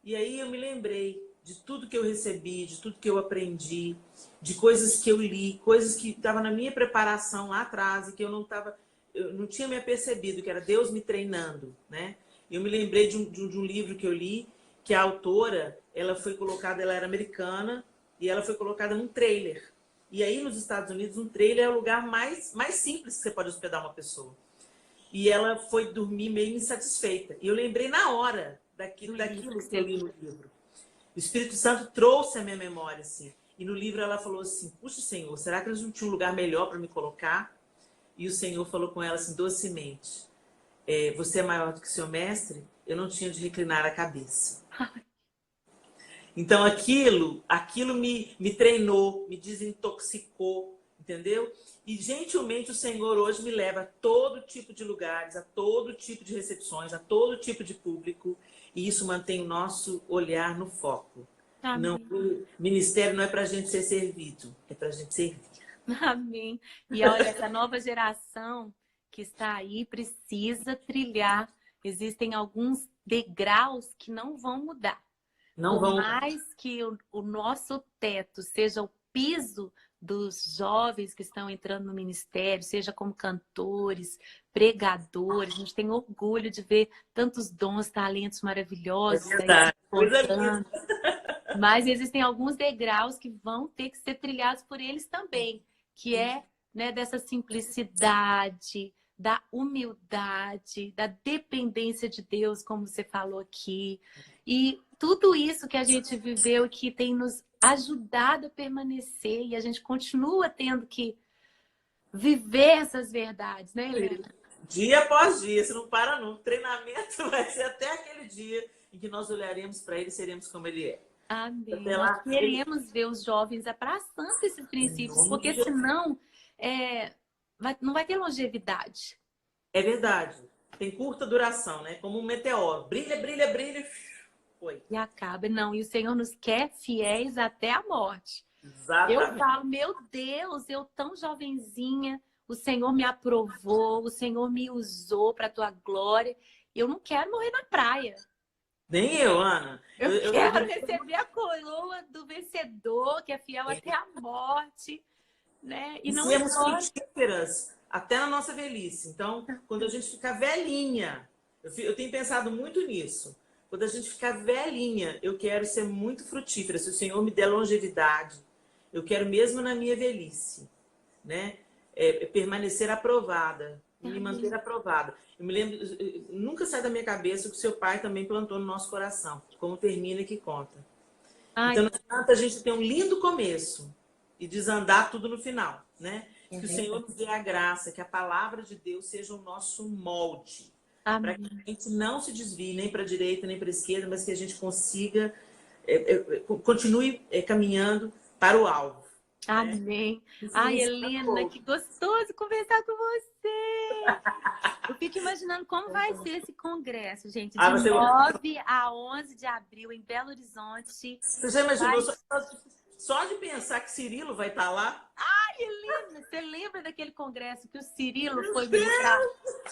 E aí eu me lembrei de tudo que eu recebi, de tudo que eu aprendi, de coisas que eu li, coisas que estavam na minha preparação lá atrás e que eu não tinha me apercebido, que era Deus me treinando, né? Eu me lembrei de um livro que eu li, que a autora, ela era americana e ela foi colocada num trailer. E aí nos Estados Unidos, um trailer é o lugar mais simples que você pode hospedar uma pessoa. E ela foi dormir meio insatisfeita. E eu lembrei na hora daquilo que eu li no livro. O Espírito Santo trouxe a minha memória, assim. E no livro ela falou assim, puxa, Senhor, será que eles não tinham um lugar melhor para me colocar? E o Senhor falou com ela assim, docemente, você é maior do que seu mestre? Eu não tinha de reclinar a cabeça. Então aquilo me treinou, me desintoxicou, entendeu? E gentilmente o Senhor hoje me leva a todo tipo de lugares, a todo tipo de recepções, a todo tipo de público. E isso mantém o nosso olhar no foco. Não, o ministério não é para a gente ser servido, é para a gente servir. Amém. E olha, essa nova geração que está aí precisa trilhar. Existem alguns degraus que não vão mudar. Por mais que o nosso teto seja o piso dos jovens que estão entrando no ministério, seja como cantores, pregadores, a gente tem orgulho de ver tantos dons, talentos maravilhosos. É verdade. Mas existem alguns degraus que vão ter que ser trilhados por eles também, que é, né, dessa simplicidade, da humildade, da dependência de Deus, como você falou aqui. E tudo isso que a gente viveu e que tem nos ajudado a permanecer, e a gente continua tendo que viver essas verdades, né, Helena? Dia após dia, você não para não. O treinamento vai ser até aquele dia em que nós olharemos para ele e seremos como ele é. Amém. Nós queremos ver os jovens abraçando esses princípios, porque senão não vai ter longevidade. É verdade. Tem curta duração, né? Como um meteoro. Brilha, brilha, brilha. Foi. E acaba. Não, e o Senhor nos quer fiéis até a morte. Exatamente. Eu falo, meu Deus, eu tão jovenzinha, o Senhor me aprovou, o Senhor me usou para a tua glória. Eu não quero morrer na praia. Nem eu, Ana. Eu quero receber a coroa do vencedor, que é fiel até a morte, né? E não sermos frutíferas até na nossa velhice. Então, quando a gente ficar velhinha, eu tenho pensado muito nisso. Quando a gente ficar velhinha, eu quero ser muito frutífera. Se o Senhor me der longevidade, eu quero mesmo na minha velhice, né? Permanecer aprovada, me manter aprovada. Eu me lembro, nunca sai da minha cabeça o que seu pai também plantou no nosso coração. Como termina que conta. Então, não adianta a gente ter um lindo começo e desandar tudo no final, né? Que o Senhor nos dê a graça, que a palavra de Deus seja o nosso molde. Para que a gente não se desvie nem para a direita, nem para a esquerda, mas que a gente consiga, continue caminhando para o alvo. Amém. Né? Ai, Helena, que gostoso conversar com você. Eu fico imaginando como vai ser esse congresso, gente. De 9 a 11 de abril, em Belo Horizonte. Você já imaginou? Só de pensar que Cirilo vai estar lá? Ai, Helena, você lembra daquele congresso que o Cirilo foi ministrar?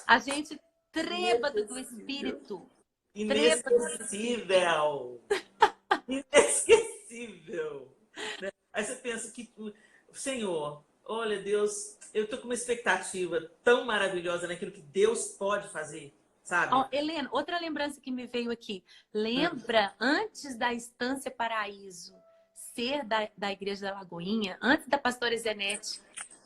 A gente trêbado do espírito. Inesquecível. Inesquecível. Aí você pensa que, Senhor, olha, Deus, eu tô com uma expectativa tão maravilhosa naquilo que Deus pode fazer, sabe? Oh, Helena, outra lembrança que me veio aqui. Lembra, antes da Estância Paraíso ser da Igreja da Lagoinha, antes da pastora Zenete,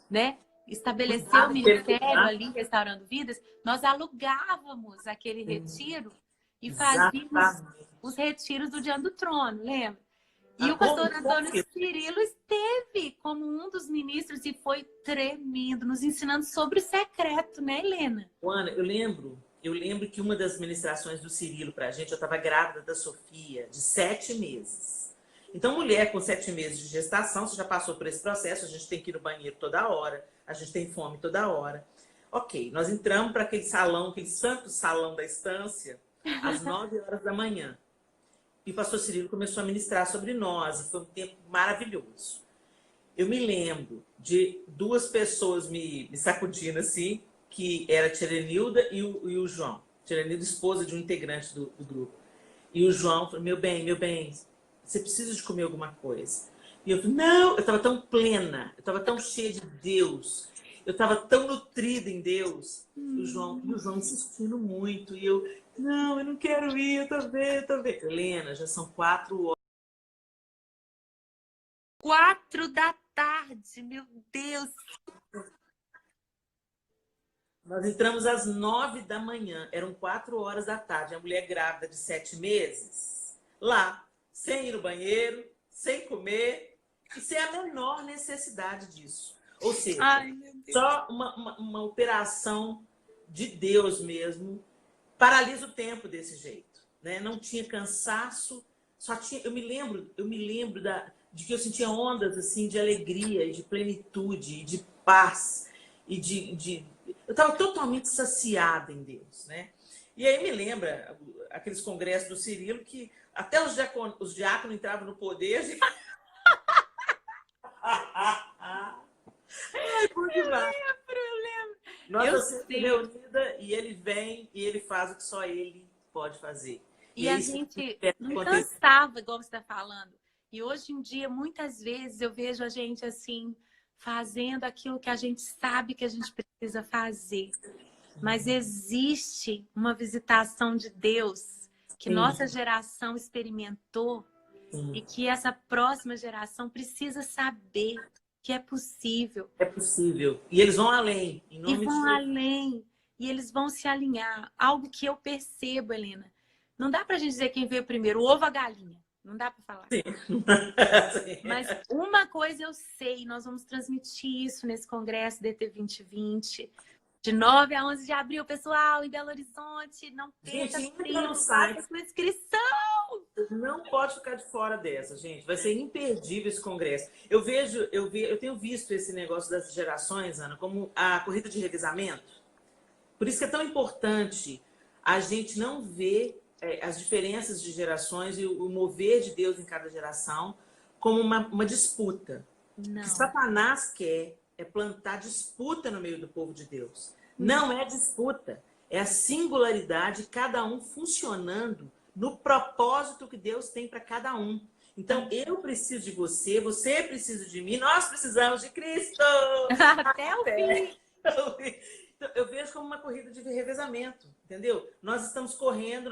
né, estabelecer o ministério ali, Restaurando Vidas, nós alugávamos aquele retiro e fazíamos os retiros do Diante do Trono, lembra? E o pastor Antônio Cirilo esteve como um dos ministros e foi tremendo, nos ensinando sobre o secreto, né, Helena? Ana, eu lembro que uma das ministrações do Cirilo pra gente, eu estava grávida da Sofia, de 7 meses. Então, mulher com 7 meses de gestação, você já passou por esse processo, a gente tem que ir no banheiro toda hora, a gente tem fome toda hora. Ok, nós entramos para aquele salão, aquele santo salão da estância, às 9 horas da manhã. E o pastor Cirilo começou a ministrar sobre nós, e foi um tempo maravilhoso. Eu me lembro de 2 pessoas me sacudindo assim, que era a Tia Lenilda e o João. Tia Lenilda, esposa de um integrante do grupo. E o João falou, meu bem, você precisa de comer alguma coisa. E eu falei, não, eu estava tão plena, eu estava tão cheia de Deus, eu estava tão nutrida em Deus. E o João insistindo muito, e eu, não, eu não quero ir, eu tô vendo. Helena, já são 4 horas. 4 da tarde, meu Deus. Nós entramos às 9 da manhã, eram 4 horas da tarde. A mulher grávida de 7 meses, lá, sem ir no banheiro, sem comer, e sem a menor necessidade disso. Ou seja, só uma operação de Deus mesmo, paralisa o tempo desse jeito. Né? Não tinha cansaço, só tinha. Eu me lembro de que eu sentia ondas assim, de alegria, e de plenitude, e de paz, e eu estava totalmente saciada em Deus. Né? E aí me lembra aqueles congressos do Cirilo que até os diáconos entravam no poder. Eu lembro. Nós sempre reunida e ele vem e ele faz o que só ele pode fazer. E a gente não cansava, igual você está falando. E hoje em dia, muitas vezes, eu vejo a gente assim, fazendo aquilo que a gente sabe que a gente precisa fazer. Mas existe uma visitação de Deus que nossa geração experimentou e que essa próxima geração precisa saber que é possível. É possível. E eles vão além. Em nome e vão além. E eles vão se alinhar. Algo que eu percebo, Helena. Não dá pra gente dizer quem veio primeiro, o ovo ou a galinha. Não dá pra falar. Sim. Mas uma coisa eu sei, nós vamos transmitir isso nesse congresso DT 2020. De 9 a 11 de abril, pessoal, em Belo Horizonte. Não perca no site. Faça inscrição. Não pode ficar de fora dessa, gente. Vai ser imperdível esse congresso. Eu tenho visto esse negócio das gerações, Ana, como a corrida de revezamento. Por isso que é tão importante a gente não ver as diferenças de gerações e o mover de Deus em cada geração como uma disputa. Não. O que Satanás quer é plantar disputa no meio do povo de Deus. Não é disputa, é a singularidade, cada um funcionando no propósito que Deus tem para cada um. Então, eu preciso de você, você precisa de mim, nós precisamos de Cristo! Até o fim! Então, eu vejo como uma corrida de revezamento, entendeu? Nós estamos correndo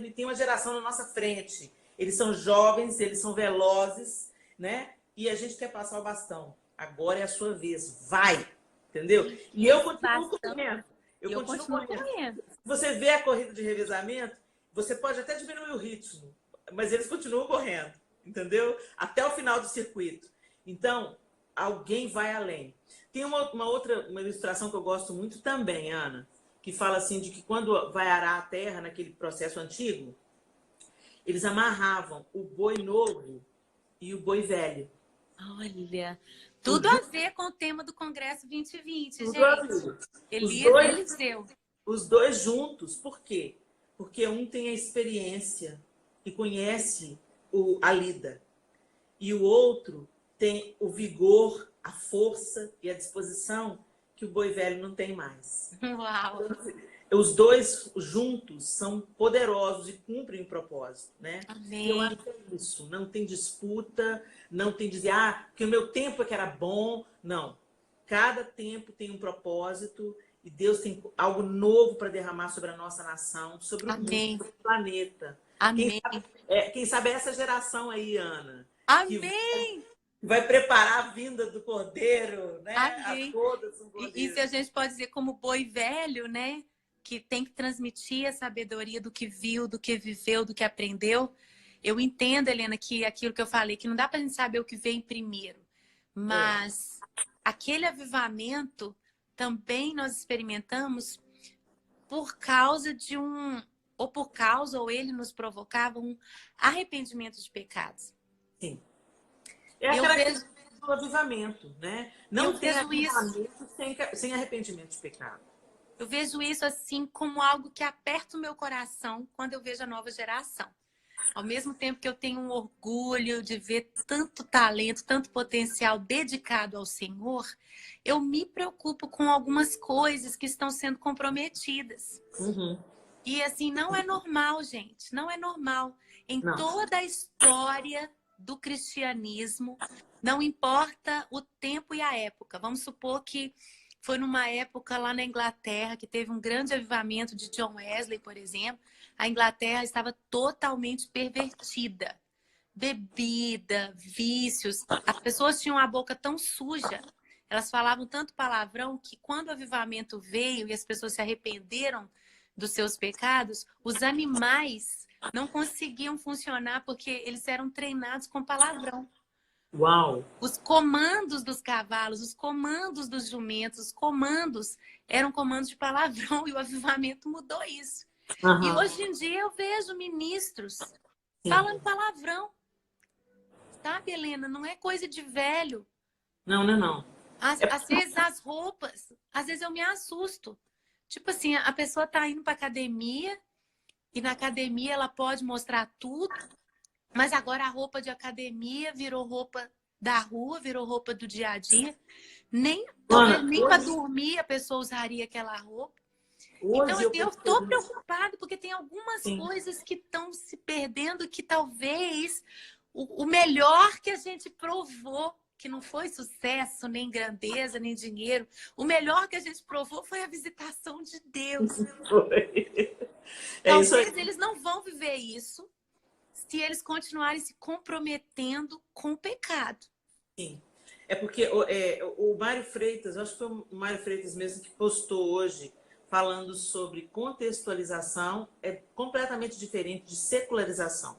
e tem uma geração na nossa frente. Eles são jovens, eles são velozes, né? E a gente quer passar o bastão. Agora é a sua vez, vai! Entendeu? E eu continuo correndo. Eu continuo correndo. Você vê a corrida de revezamento, você pode até diminuir o ritmo, mas eles continuam correndo, entendeu? Até o final do circuito. Então, alguém vai além. Tem uma ilustração que eu gosto muito também, Ana, que fala assim de que quando vai arar a terra naquele processo antigo, eles amarravam o boi novo e o boi velho. Olha, Os tudo a ver com o tema do Congresso 2020, dois, gente. os Elias e dois, Eliseu. os dois juntos. Por quê? Porque um tem a experiência e conhece a lida. E o outro tem o vigor, a força e a disposição que o boi velho não tem mais. Uau! Os dois juntos são poderosos e cumprem o propósito, né? Amém. Eu acho que é isso. Não tem disputa, não tem dizer, que o meu tempo é que era bom. Não. Cada tempo tem um propósito e Deus tem algo novo para derramar sobre a nossa nação, sobre o mundo, sobre o planeta. Amém. Quem sabe é essa geração aí, Ana, Amém! que vai preparar a vinda do Cordeiro, né? Amém. A todas o E se Cordeiro. a gente pode dizer como boi velho, né? Que tem que transmitir a sabedoria do que viu, do que viveu, do que aprendeu. Eu entendo, Helena, que aquilo que eu falei, que não dá pra gente saber o que vem primeiro. Mas aquele avivamento também nós experimentamos por causa de ou ele nos provocava um arrependimento de pecados. Sim. É a característica do avivamento, né? Não tem avivamento sem arrependimento de pecado. Eu vejo isso assim como algo que aperta o meu coração quando eu vejo a nova geração. Ao mesmo tempo que eu tenho um orgulho de ver tanto talento, tanto potencial dedicado ao Senhor, eu me preocupo com algumas coisas que estão sendo comprometidas. Uhum. E assim, não é normal, gente. Não é normal. Em toda a história do cristianismo, não importa o tempo e a época. Vamos supor que foi numa época lá na Inglaterra que teve um grande avivamento de John Wesley, por exemplo. A Inglaterra estava totalmente pervertida. Bebida, vícios. As pessoas tinham a boca tão suja, elas falavam tanto palavrão que quando o avivamento veio e as pessoas se arrependeram dos seus pecados, os animais não conseguiam funcionar porque eles eram treinados com palavrão. Uau! Os comandos dos cavalos, os comandos dos jumentos, os comandos eram comandos de palavrão e o avivamento mudou isso. Uhum. E hoje em dia eu vejo ministros falando palavrão. Sabe, Helena? Não é coisa de velho. Não. Às vezes as roupas, às vezes eu me assusto. Tipo assim, a pessoa tá indo pra academia e na academia ela pode mostrar tudo, mas agora a roupa de academia virou roupa da rua, virou roupa do dia a dia. Talvez nem para dormir a pessoa usaria aquela roupa. Então, assim, eu estou preocupada porque tem algumas coisas que estão se perdendo que talvez o melhor que a gente provou, que não foi sucesso, nem grandeza, nem dinheiro, o melhor que a gente provou foi a visitação de Deus. Talvez eles não vão viver isso se eles continuarem se comprometendo com o pecado. Sim. É porque o Mário Freitas, acho que foi o Mário Freitas mesmo que postou hoje, falando sobre contextualização, é completamente diferente de secularização.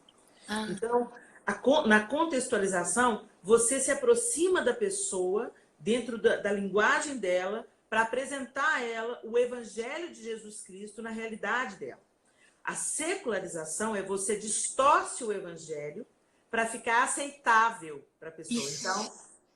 Então, na contextualização, você se aproxima da pessoa dentro da linguagem dela para apresentar a ela o evangelho de Jesus Cristo na realidade dela. A secularização é você distorce o evangelho para ficar aceitável para a pessoa. Então,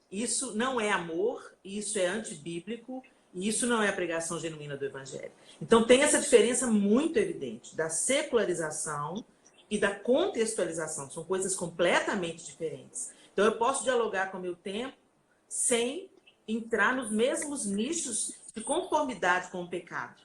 isso não é amor, isso é antibíblico, e isso não é a pregação genuína do evangelho. Então, tem essa diferença muito evidente da secularização e da contextualização. São coisas completamente diferentes. Então, eu posso dialogar com o meu tempo sem entrar nos mesmos nichos de conformidade com o pecado.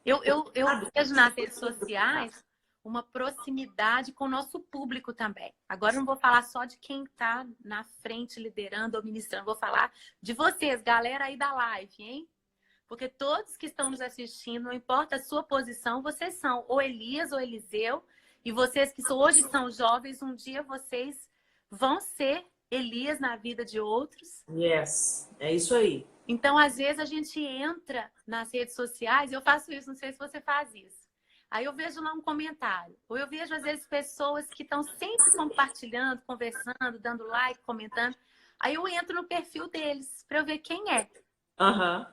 Eu vejo nas redes sociais uma proximidade com o nosso público também. Agora eu não vou falar só de quem está na frente liderando ou ministrando, vou falar de vocês, galera aí da live, hein? Porque todos que estão nos assistindo, não importa a sua posição, vocês são ou Elias ou Eliseu, e vocês que hoje são jovens, um dia vocês vão ser Elias na vida de outros. Yes, é isso aí. Então, às vezes, a gente entra nas redes sociais, eu faço isso, não sei se você faz isso. Aí eu vejo lá um comentário. Ou eu vejo, às vezes, pessoas que estão sempre compartilhando, conversando, dando like, comentando. Aí eu entro no perfil deles pra eu ver quem é. Aham.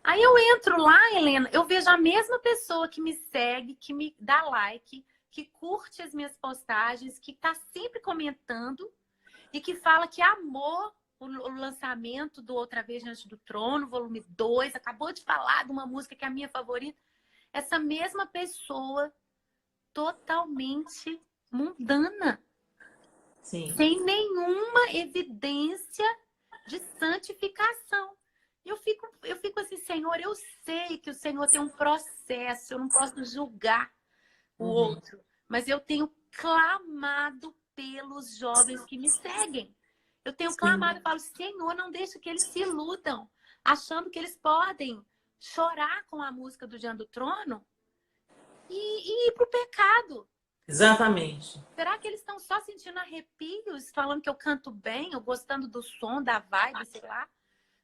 Aí eu entro lá, Helena, eu vejo a mesma pessoa que me segue, que me dá like, que curte as minhas postagens, que tá sempre comentando e que fala que amou o lançamento do Outra Vez Diante do Trono, volume 2, acabou de falar de uma música que é a minha favorita. Essa mesma pessoa totalmente mundana, Sim. sem nenhuma evidência de santificação. Eu fico assim, Senhor, eu sei que o Senhor tem um processo, eu não posso julgar o Uhum. outro, mas eu tenho clamado pelos jovens que me seguem. Eu tenho Sim. clamado e falo, Senhor, não deixa que eles se iludam, achando que eles podem chorar com a música do Diante do Trono e ir pro pecado. Exatamente. Será que eles estão só sentindo arrepios, falando que eu canto bem, ou gostando do som, da vibe, sei lá?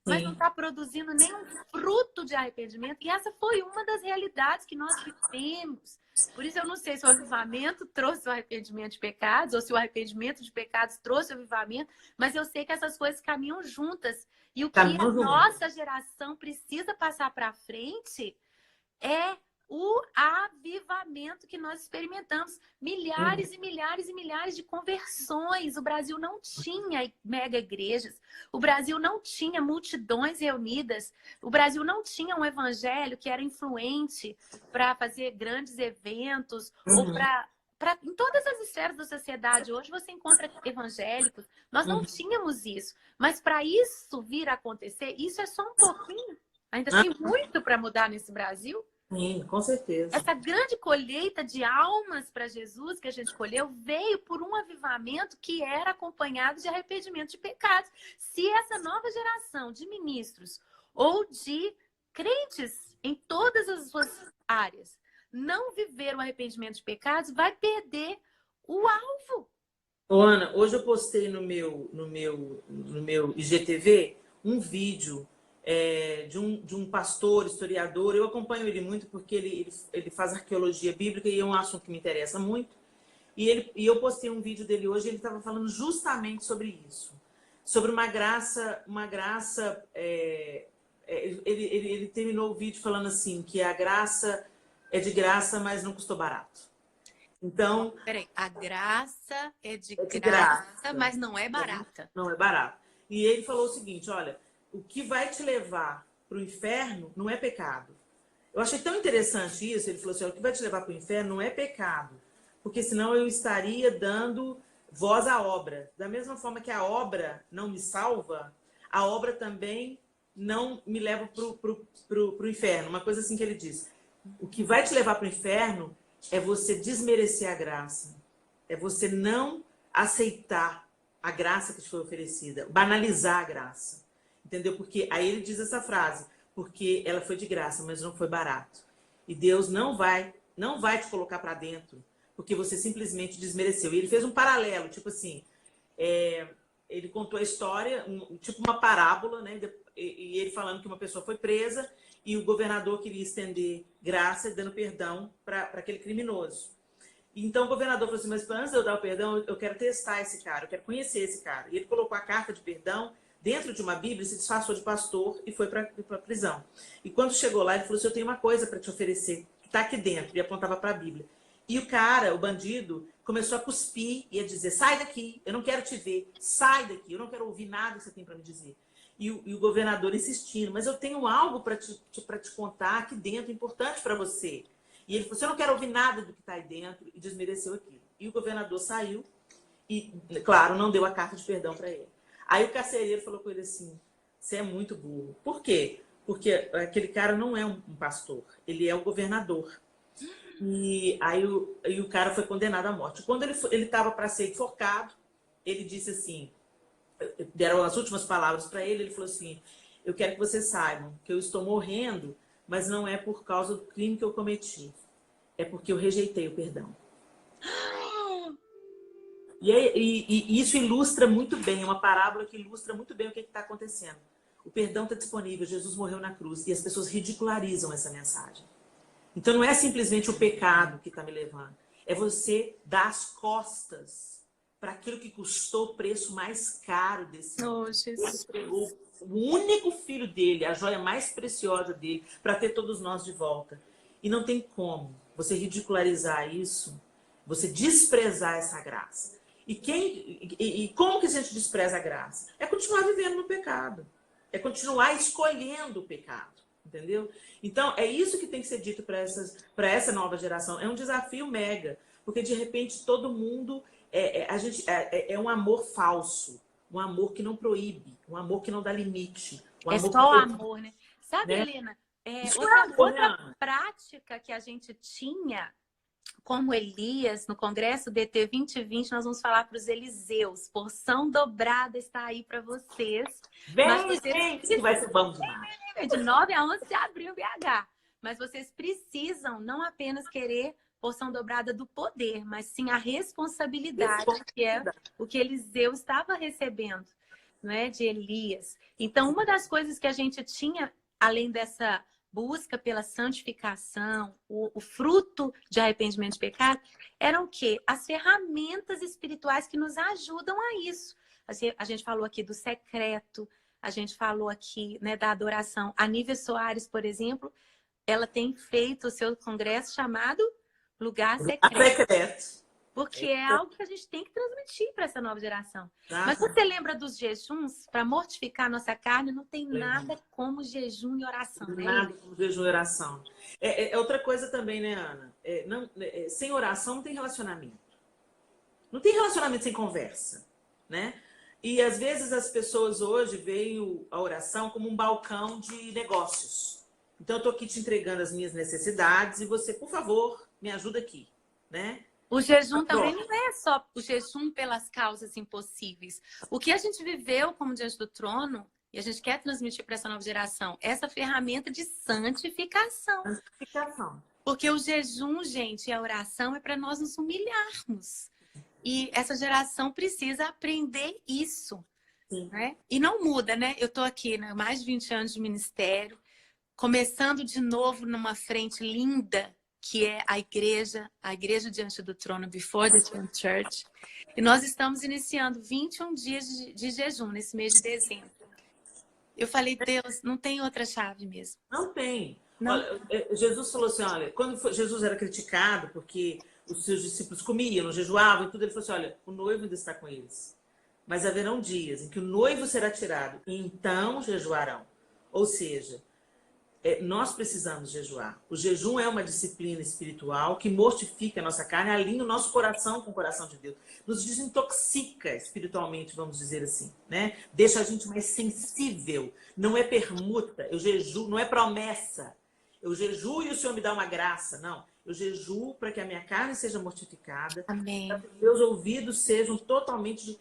Mas não Sim. está produzindo nenhum fruto de arrependimento. E essa foi uma das realidades que nós vivemos. Por isso eu não sei se o avivamento trouxe o arrependimento de pecados, ou se o arrependimento de pecados trouxe o avivamento, mas eu sei que essas coisas caminham juntas. E o que a Caminham juntos. nossa geração precisa passar para frente é o avivamento que nós experimentamos. Uhum. Milhares e milhares e milhares de conversões. O Brasil não tinha mega igrejas. O Brasil não tinha multidões reunidas. O Brasil não tinha um evangelho que era influente para fazer grandes eventos ou Uhum. em todas as esferas da sociedade. Hoje você encontra evangélicos. Nós não Uhum. tínhamos isso. Mas para isso vir a acontecer, isso é só um pouquinho. Ainda Ah, tem muito para mudar nesse Brasil. sim, com certeza. Essa grande colheita de almas para Jesus que a gente colheu veio por um avivamento que era acompanhado de arrependimento de pecados. Se essa nova geração de ministros ou de crentes em todas as suas áreas não viver o arrependimento de pecados, vai perder o alvo. Ô, Ana, hoje eu postei no meu IGTV um vídeo de um pastor, historiador. Eu acompanho ele muito porque ele faz arqueologia bíblica e é um assunto que me interessa muito. E eu postei um vídeo dele hoje e ele estava falando justamente sobre isso. Sobre uma graça. Ele terminou o vídeo falando assim, que a graça é de graça, mas não custou barato. Então, Peraí, a graça é de é de graça, graça. mas não é barata. Não é barato. E ele falou o seguinte, olha, o que vai te levar para o inferno não é pecado. Eu achei tão interessante isso, ele falou assim, o que vai te levar para o inferno não é pecado, porque senão eu estaria dando voz à obra. Da mesma forma que a obra não me salva, a obra também não me leva para o inferno. Uma coisa assim que ele diz, o que vai te levar para o inferno é você desmerecer a graça, é você não aceitar a graça que te foi oferecida, banalizar a graça, entendeu? Porque aí ele diz essa frase, porque ela foi de graça, mas não foi barato. E Deus não vai te colocar para dentro, porque você simplesmente desmereceu. E ele fez um paralelo, tipo assim, ele contou a história, tipo uma parábola, né? E ele falando que uma pessoa foi presa e o governador queria estender graça, dando perdão para aquele criminoso. Então o governador falou assim, mas antes de eu dar o perdão, eu quero testar esse cara, eu quero conhecer esse cara. E ele colocou a carta de perdão dentro de uma Bíblia, se disfarçou de pastor e foi para a prisão. E quando chegou lá, ele falou assim, eu tenho uma coisa para te oferecer, que está aqui dentro, e apontava para a Bíblia. E o cara, o bandido, começou a cuspir e a dizer, sai daqui, eu não quero te ver, sai daqui, eu não quero ouvir nada que você tem para me dizer. E o governador insistindo, mas eu tenho algo para te contar aqui dentro, importante para você. E ele falou, você não quer ouvir nada do que está aí dentro, e desmereceu aquilo. E o governador saiu e, claro, não deu a carta de perdão para ele. Aí o carcereiro falou com ele assim, você é muito burro. Por quê? Porque aquele cara não é um pastor, ele é o governador. E aí o cara foi condenado à morte. Quando ele estava para ser enforcado, ele disse assim, deram as últimas palavras para ele, ele falou assim, eu quero que vocês saibam que eu estou morrendo, mas não é por causa do crime que eu cometi, é porque eu rejeitei o perdão. E isso ilustra muito bem, é uma parábola que ilustra muito bem o que está acontecendo. O perdão está disponível, Jesus morreu na cruz, e as pessoas ridicularizam essa mensagem. Então não é simplesmente o pecado que está me levando, é você dar as costas para aquilo que custou o preço mais caro desse mundo. Oh, Ele Jesus. entregou o único filho dele, a joia mais preciosa dele, para ter todos nós de volta. E não tem como você ridicularizar isso, você desprezar essa graça. E como que a gente despreza a graça? É continuar vivendo no pecado. É continuar escolhendo o pecado. Entendeu? Então, é isso que tem que ser dito para essa nova geração. É um desafio mega. Porque, de repente, todo mundo... é um amor falso. Um amor que não proíbe. Um amor que não dá limite. Um É amor só o que, amor, né? Sabe, né? Helena, Isso é amor, né, outra Ana? prática que a gente tinha, como Elias, no Congresso DT 2020, nós vamos falar para os Eliseus. Porção dobrada está aí para vocês. Mas Vem, vocês gente, que vai ser bom demais. de 9 a 11 de abril, BH. Mas vocês precisam não apenas querer porção dobrada do poder, mas sim a responsabilidade, que é o que Eliseu estava recebendo, não é, de Elias. Então, uma das coisas que a gente tinha, além dessa busca pela santificação, o fruto de arrependimento de pecado, eram o quê? As ferramentas espirituais que nos ajudam a isso. A gente falou aqui do secreto, a gente falou aqui, né, da adoração. A Nívia Soares, por exemplo, ela tem feito o seu congresso chamado Lugar Secreto. Secreto. Porque é algo que a gente tem que transmitir para essa nova geração. Tá? Mas você lembra dos jejuns? Para mortificar nossa carne, não tem nada como jejum e oração, né? Nada como jejum e oração. É outra coisa também, né, Ana? Sem oração não tem relacionamento. Não tem relacionamento sem conversa, né? E às vezes as pessoas hoje veem a oração como um balcão de negócios. Então eu tô aqui te entregando as minhas necessidades e você, por favor, me ajuda aqui, né? O jejum também não é só o jejum pelas causas impossíveis. O que a gente viveu como diante do trono, e a gente quer transmitir para essa nova geração, essa ferramenta de santificação. Santificação. Porque o jejum, gente, e a oração é para nós nos humilharmos. E essa geração precisa aprender isso. Né? E não muda, né? Eu estou aqui, né, mais de 20 anos de ministério, começando de novo numa frente linda, que é a igreja diante do trono, Before the Throne Church. E nós estamos iniciando 21 dias de jejum nesse mês de dezembro. Eu falei, Deus, não tem outra chave mesmo. Não tem. Não. Olha, Jesus falou assim, olha, quando Jesus era criticado porque os seus discípulos comiam, jejuavam e tudo, ele falou assim, olha, o noivo ainda está com eles. Mas haverão dias em que o noivo será tirado e então jejuarão. Ou seja, nós precisamos jejuar. O jejum é uma disciplina espiritual que mortifica a nossa carne, alinha o nosso coração com o coração de Deus. Nos desintoxica espiritualmente, vamos dizer assim, né? Deixa a gente mais sensível. Não é permuta, eu jejuo, não é promessa. Eu jejuo e o Senhor me dá uma graça. Não, eu jejuo para que a minha carne seja mortificada. Amém. Para que meus ouvidos sejam totalmente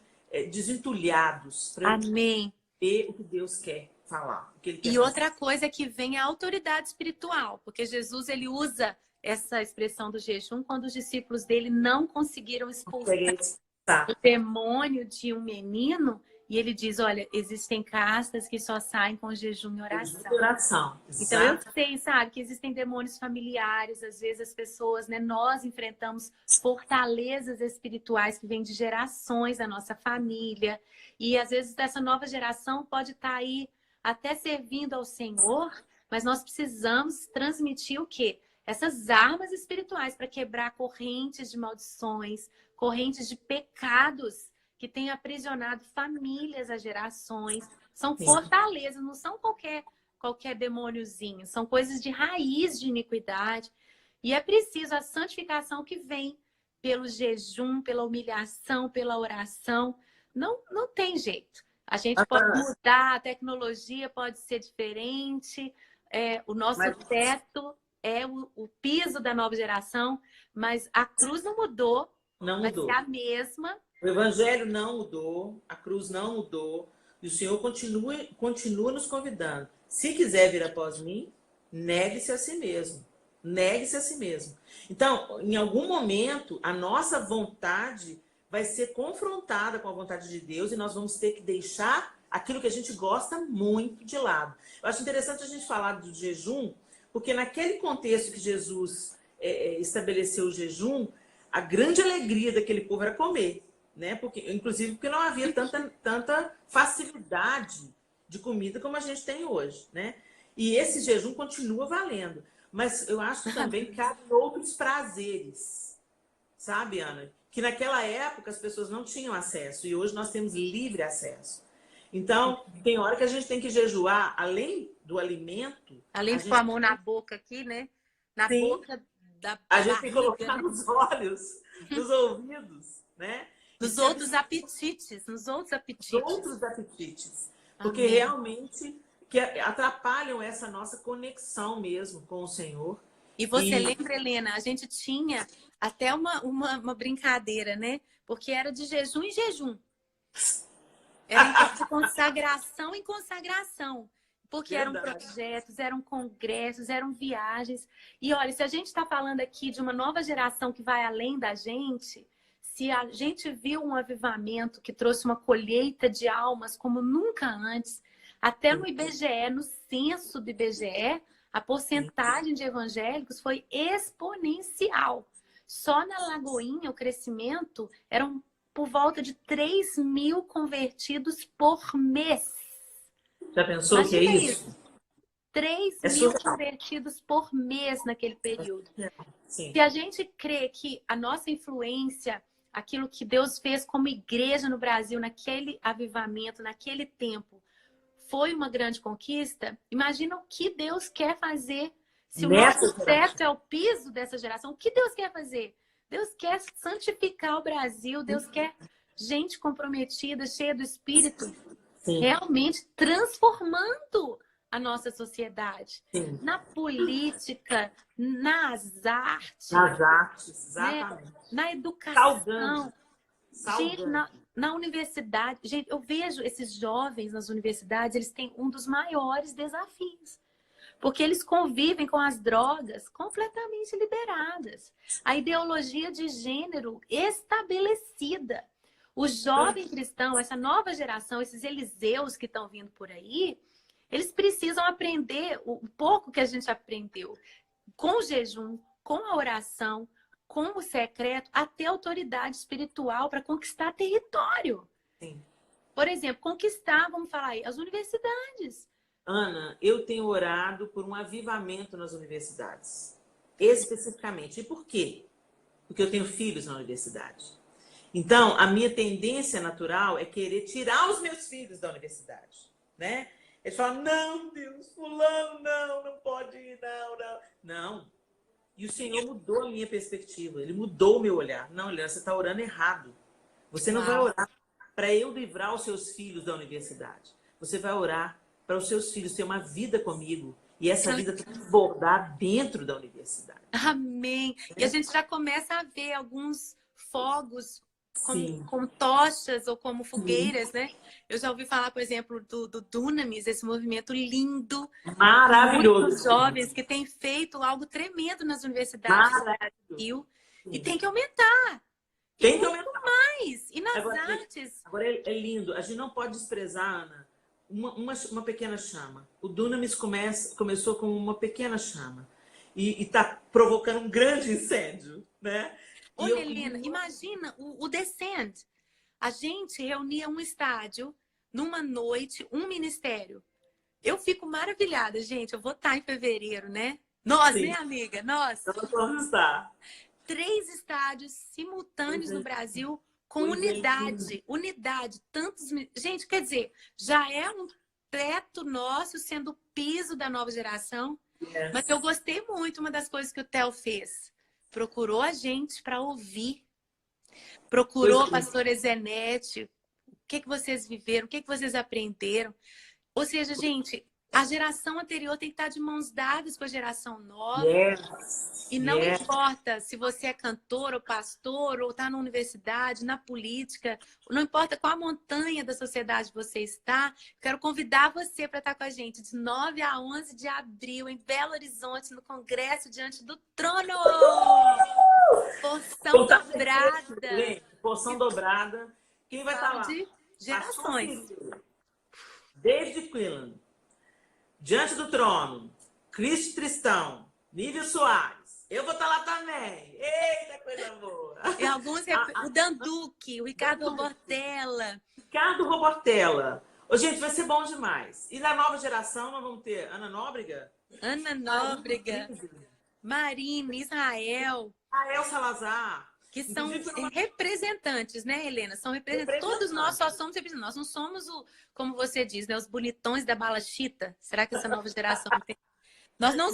desentulhados. Para eu ver o que Deus quer falar. E outra coisa é que vem a autoridade espiritual, porque Jesus ele usa essa expressão do jejum quando os discípulos dele não conseguiram expulsar o demônio de um menino, e ele diz, olha, existem castas que só saem com jejum e oração. Então eu sei, sabe, que existem demônios familiares, às vezes as pessoas, né, nós enfrentamos fortalezas espirituais que vêm de gerações da nossa família, e às vezes dessa nova geração pode estar aí até servindo ao Senhor, mas nós precisamos transmitir o quê? Essas armas espirituais para quebrar correntes de maldições, correntes de pecados que têm aprisionado famílias há gerações. São fortalezas, não são qualquer demôniozinho, são coisas de raiz de iniquidade. E é preciso a santificação que vem pelo jejum, pela humilhação, pela oração. Não tem jeito. A gente pode mudar, a tecnologia pode ser diferente, o nosso teto é o piso da nova geração, mas a cruz não mudou, vai ser a mesma. O evangelho não mudou, a cruz não mudou, e o Senhor continua nos convidando. Se quiser vir após mim, negue-se a si mesmo. Negue-se a si mesmo. Então, em algum momento, a nossa vontade vai ser confrontada com a vontade de Deus e nós vamos ter que deixar aquilo que a gente gosta muito de lado. Eu acho interessante a gente falar do jejum, porque naquele contexto que Jesus estabeleceu o jejum, a grande alegria daquele povo era comer. né? Inclusive porque não havia tanta facilidade de comida como a gente tem hoje, né? E esse jejum continua valendo. Mas eu acho que também cabem outros prazeres, sabe, Ana? Que naquela época as pessoas não tinham acesso e hoje nós temos livre acesso. Então, tem hora que a gente tem que jejuar, além do alimento... Além de pôr a mão na boca aqui, né? Na Sim, boca da a gente barriga, tem que colocar né? nos olhos, nos ouvidos, né? Nos E outros apetites, nos outros apetites. outros apetites. Porque Amém. realmente que atrapalham essa nossa conexão mesmo com o Senhor. E você lembra, Helena, a gente tinha até uma brincadeira, né? Porque era de jejum em jejum. Era de consagração em consagração. Porque eram Verdade. projetos, eram congressos, eram viagens. E olha, se a gente está falando aqui de uma nova geração que vai além da gente, se a gente viu um avivamento que trouxe uma colheita de almas como nunca antes, até no IBGE, no censo do IBGE, a porcentagem de evangélicos foi exponencial. Só na Lagoinha, o crescimento eram por volta de 3.000 convertidos por mês. Já pensou o que é Imagina isso? 3.000 convertidos por mês naquele período. Sim. Se a gente crê que a nossa influência, aquilo que Deus fez como igreja no Brasil, naquele avivamento, naquele tempo, foi uma grande conquista, imagina o que Deus quer fazer. Se o nosso teto é o piso dessa geração, o que Deus quer fazer? Deus quer santificar o Brasil, Deus quer gente comprometida, cheia do Espírito, Sim. realmente transformando a nossa sociedade. Sim. Na política, nas artes. Nas artes, exatamente. Né? Na educação. Salgando. Gente, na universidade. Gente, eu vejo esses jovens nas universidades, eles têm um dos maiores desafios. Porque eles convivem com as drogas completamente liberadas. A ideologia de gênero estabelecida. O jovem cristão, essa nova geração, esses Eliseus que estão vindo por aí, eles precisam aprender o pouco que a gente aprendeu. Com o jejum, com a oração, com o secreto, até autoridade espiritual para conquistar território. Sim. Por exemplo, conquistar, vamos falar aí, as universidades. Ana, eu tenho orado por um avivamento nas universidades, especificamente. E por quê? Porque eu tenho filhos na universidade. Então, a minha tendência natural é querer tirar os meus filhos da universidade, né? Eles falam, não, Deus, fulano, não pode ir, não. Não. E o Senhor mudou a minha perspectiva, Ele mudou o meu olhar. Não, Helena, você está orando errado. Você não vai orar para eu livrar os seus filhos da universidade. Você vai orar para os seus filhos ter uma vida comigo e essa vida transbordar dentro da universidade. Amém. E a gente já começa a ver alguns fogos como tochas ou como fogueiras, né? Eu já ouvi falar, por exemplo, do Dunamis, esse movimento lindo. Maravilhoso. Muitos jovens que têm feito algo tremendo nas universidades do Brasil. E tem que aumentar. Tem que aumentar mais. E nas artes. Agora é lindo. A gente não pode desprezar, Ana, uma pequena chama. O Dunamis começou com uma pequena chama. E está provocando um grande incêndio, né? Olha, Helena, imagina o Descend. A gente reunia um estádio, numa noite, um ministério. Eu fico maravilhada, gente. Eu vou estar em fevereiro, né? Nós, né, amiga? Nós. Nós vamos estar. 3 estádios simultâneos no Brasil, com unidade. Unidade. Tantos... Gente, quer dizer, já é um teto nosso sendo o piso da nova geração. Yes. Mas eu gostei muito, uma das coisas que o Theo fez. Procurou a gente para ouvir. Procurou a pastora Zenete. O que vocês viveram? O que vocês aprenderam? Ou seja, gente, a geração anterior tem que estar de mãos dadas com a geração nova. Yes. E não importa se você é cantor ou pastor, ou está na universidade, na política, não importa qual montanha da sociedade você está, quero convidar você para estar com a gente de 9 a 11 de abril, em Belo Horizonte, no Congresso Diante do Trono! Porção dobrada! Porção dobrada. Quem vai estar lá? De gerações. David Quillan, Diante do Trono, Cristo Tristão, Nívia Soares, Eu vou estar lá também. Eita, coisa boa. E alguns, o Danduque, o Ricardo Bortella. Ricardo Robortella. Ô, gente, vai ser bom demais. E na nova geração nós vamos ter Ana Nóbrega, Ana Nóbrega, Marina, Israel, Rael Salazar. que são Inclusive, representantes, né, Helena? São representantes. Todos nós só somos representantes. Nós não somos, como você diz, né, os bonitões da bala chita. Será que essa nova geração tem? Nós não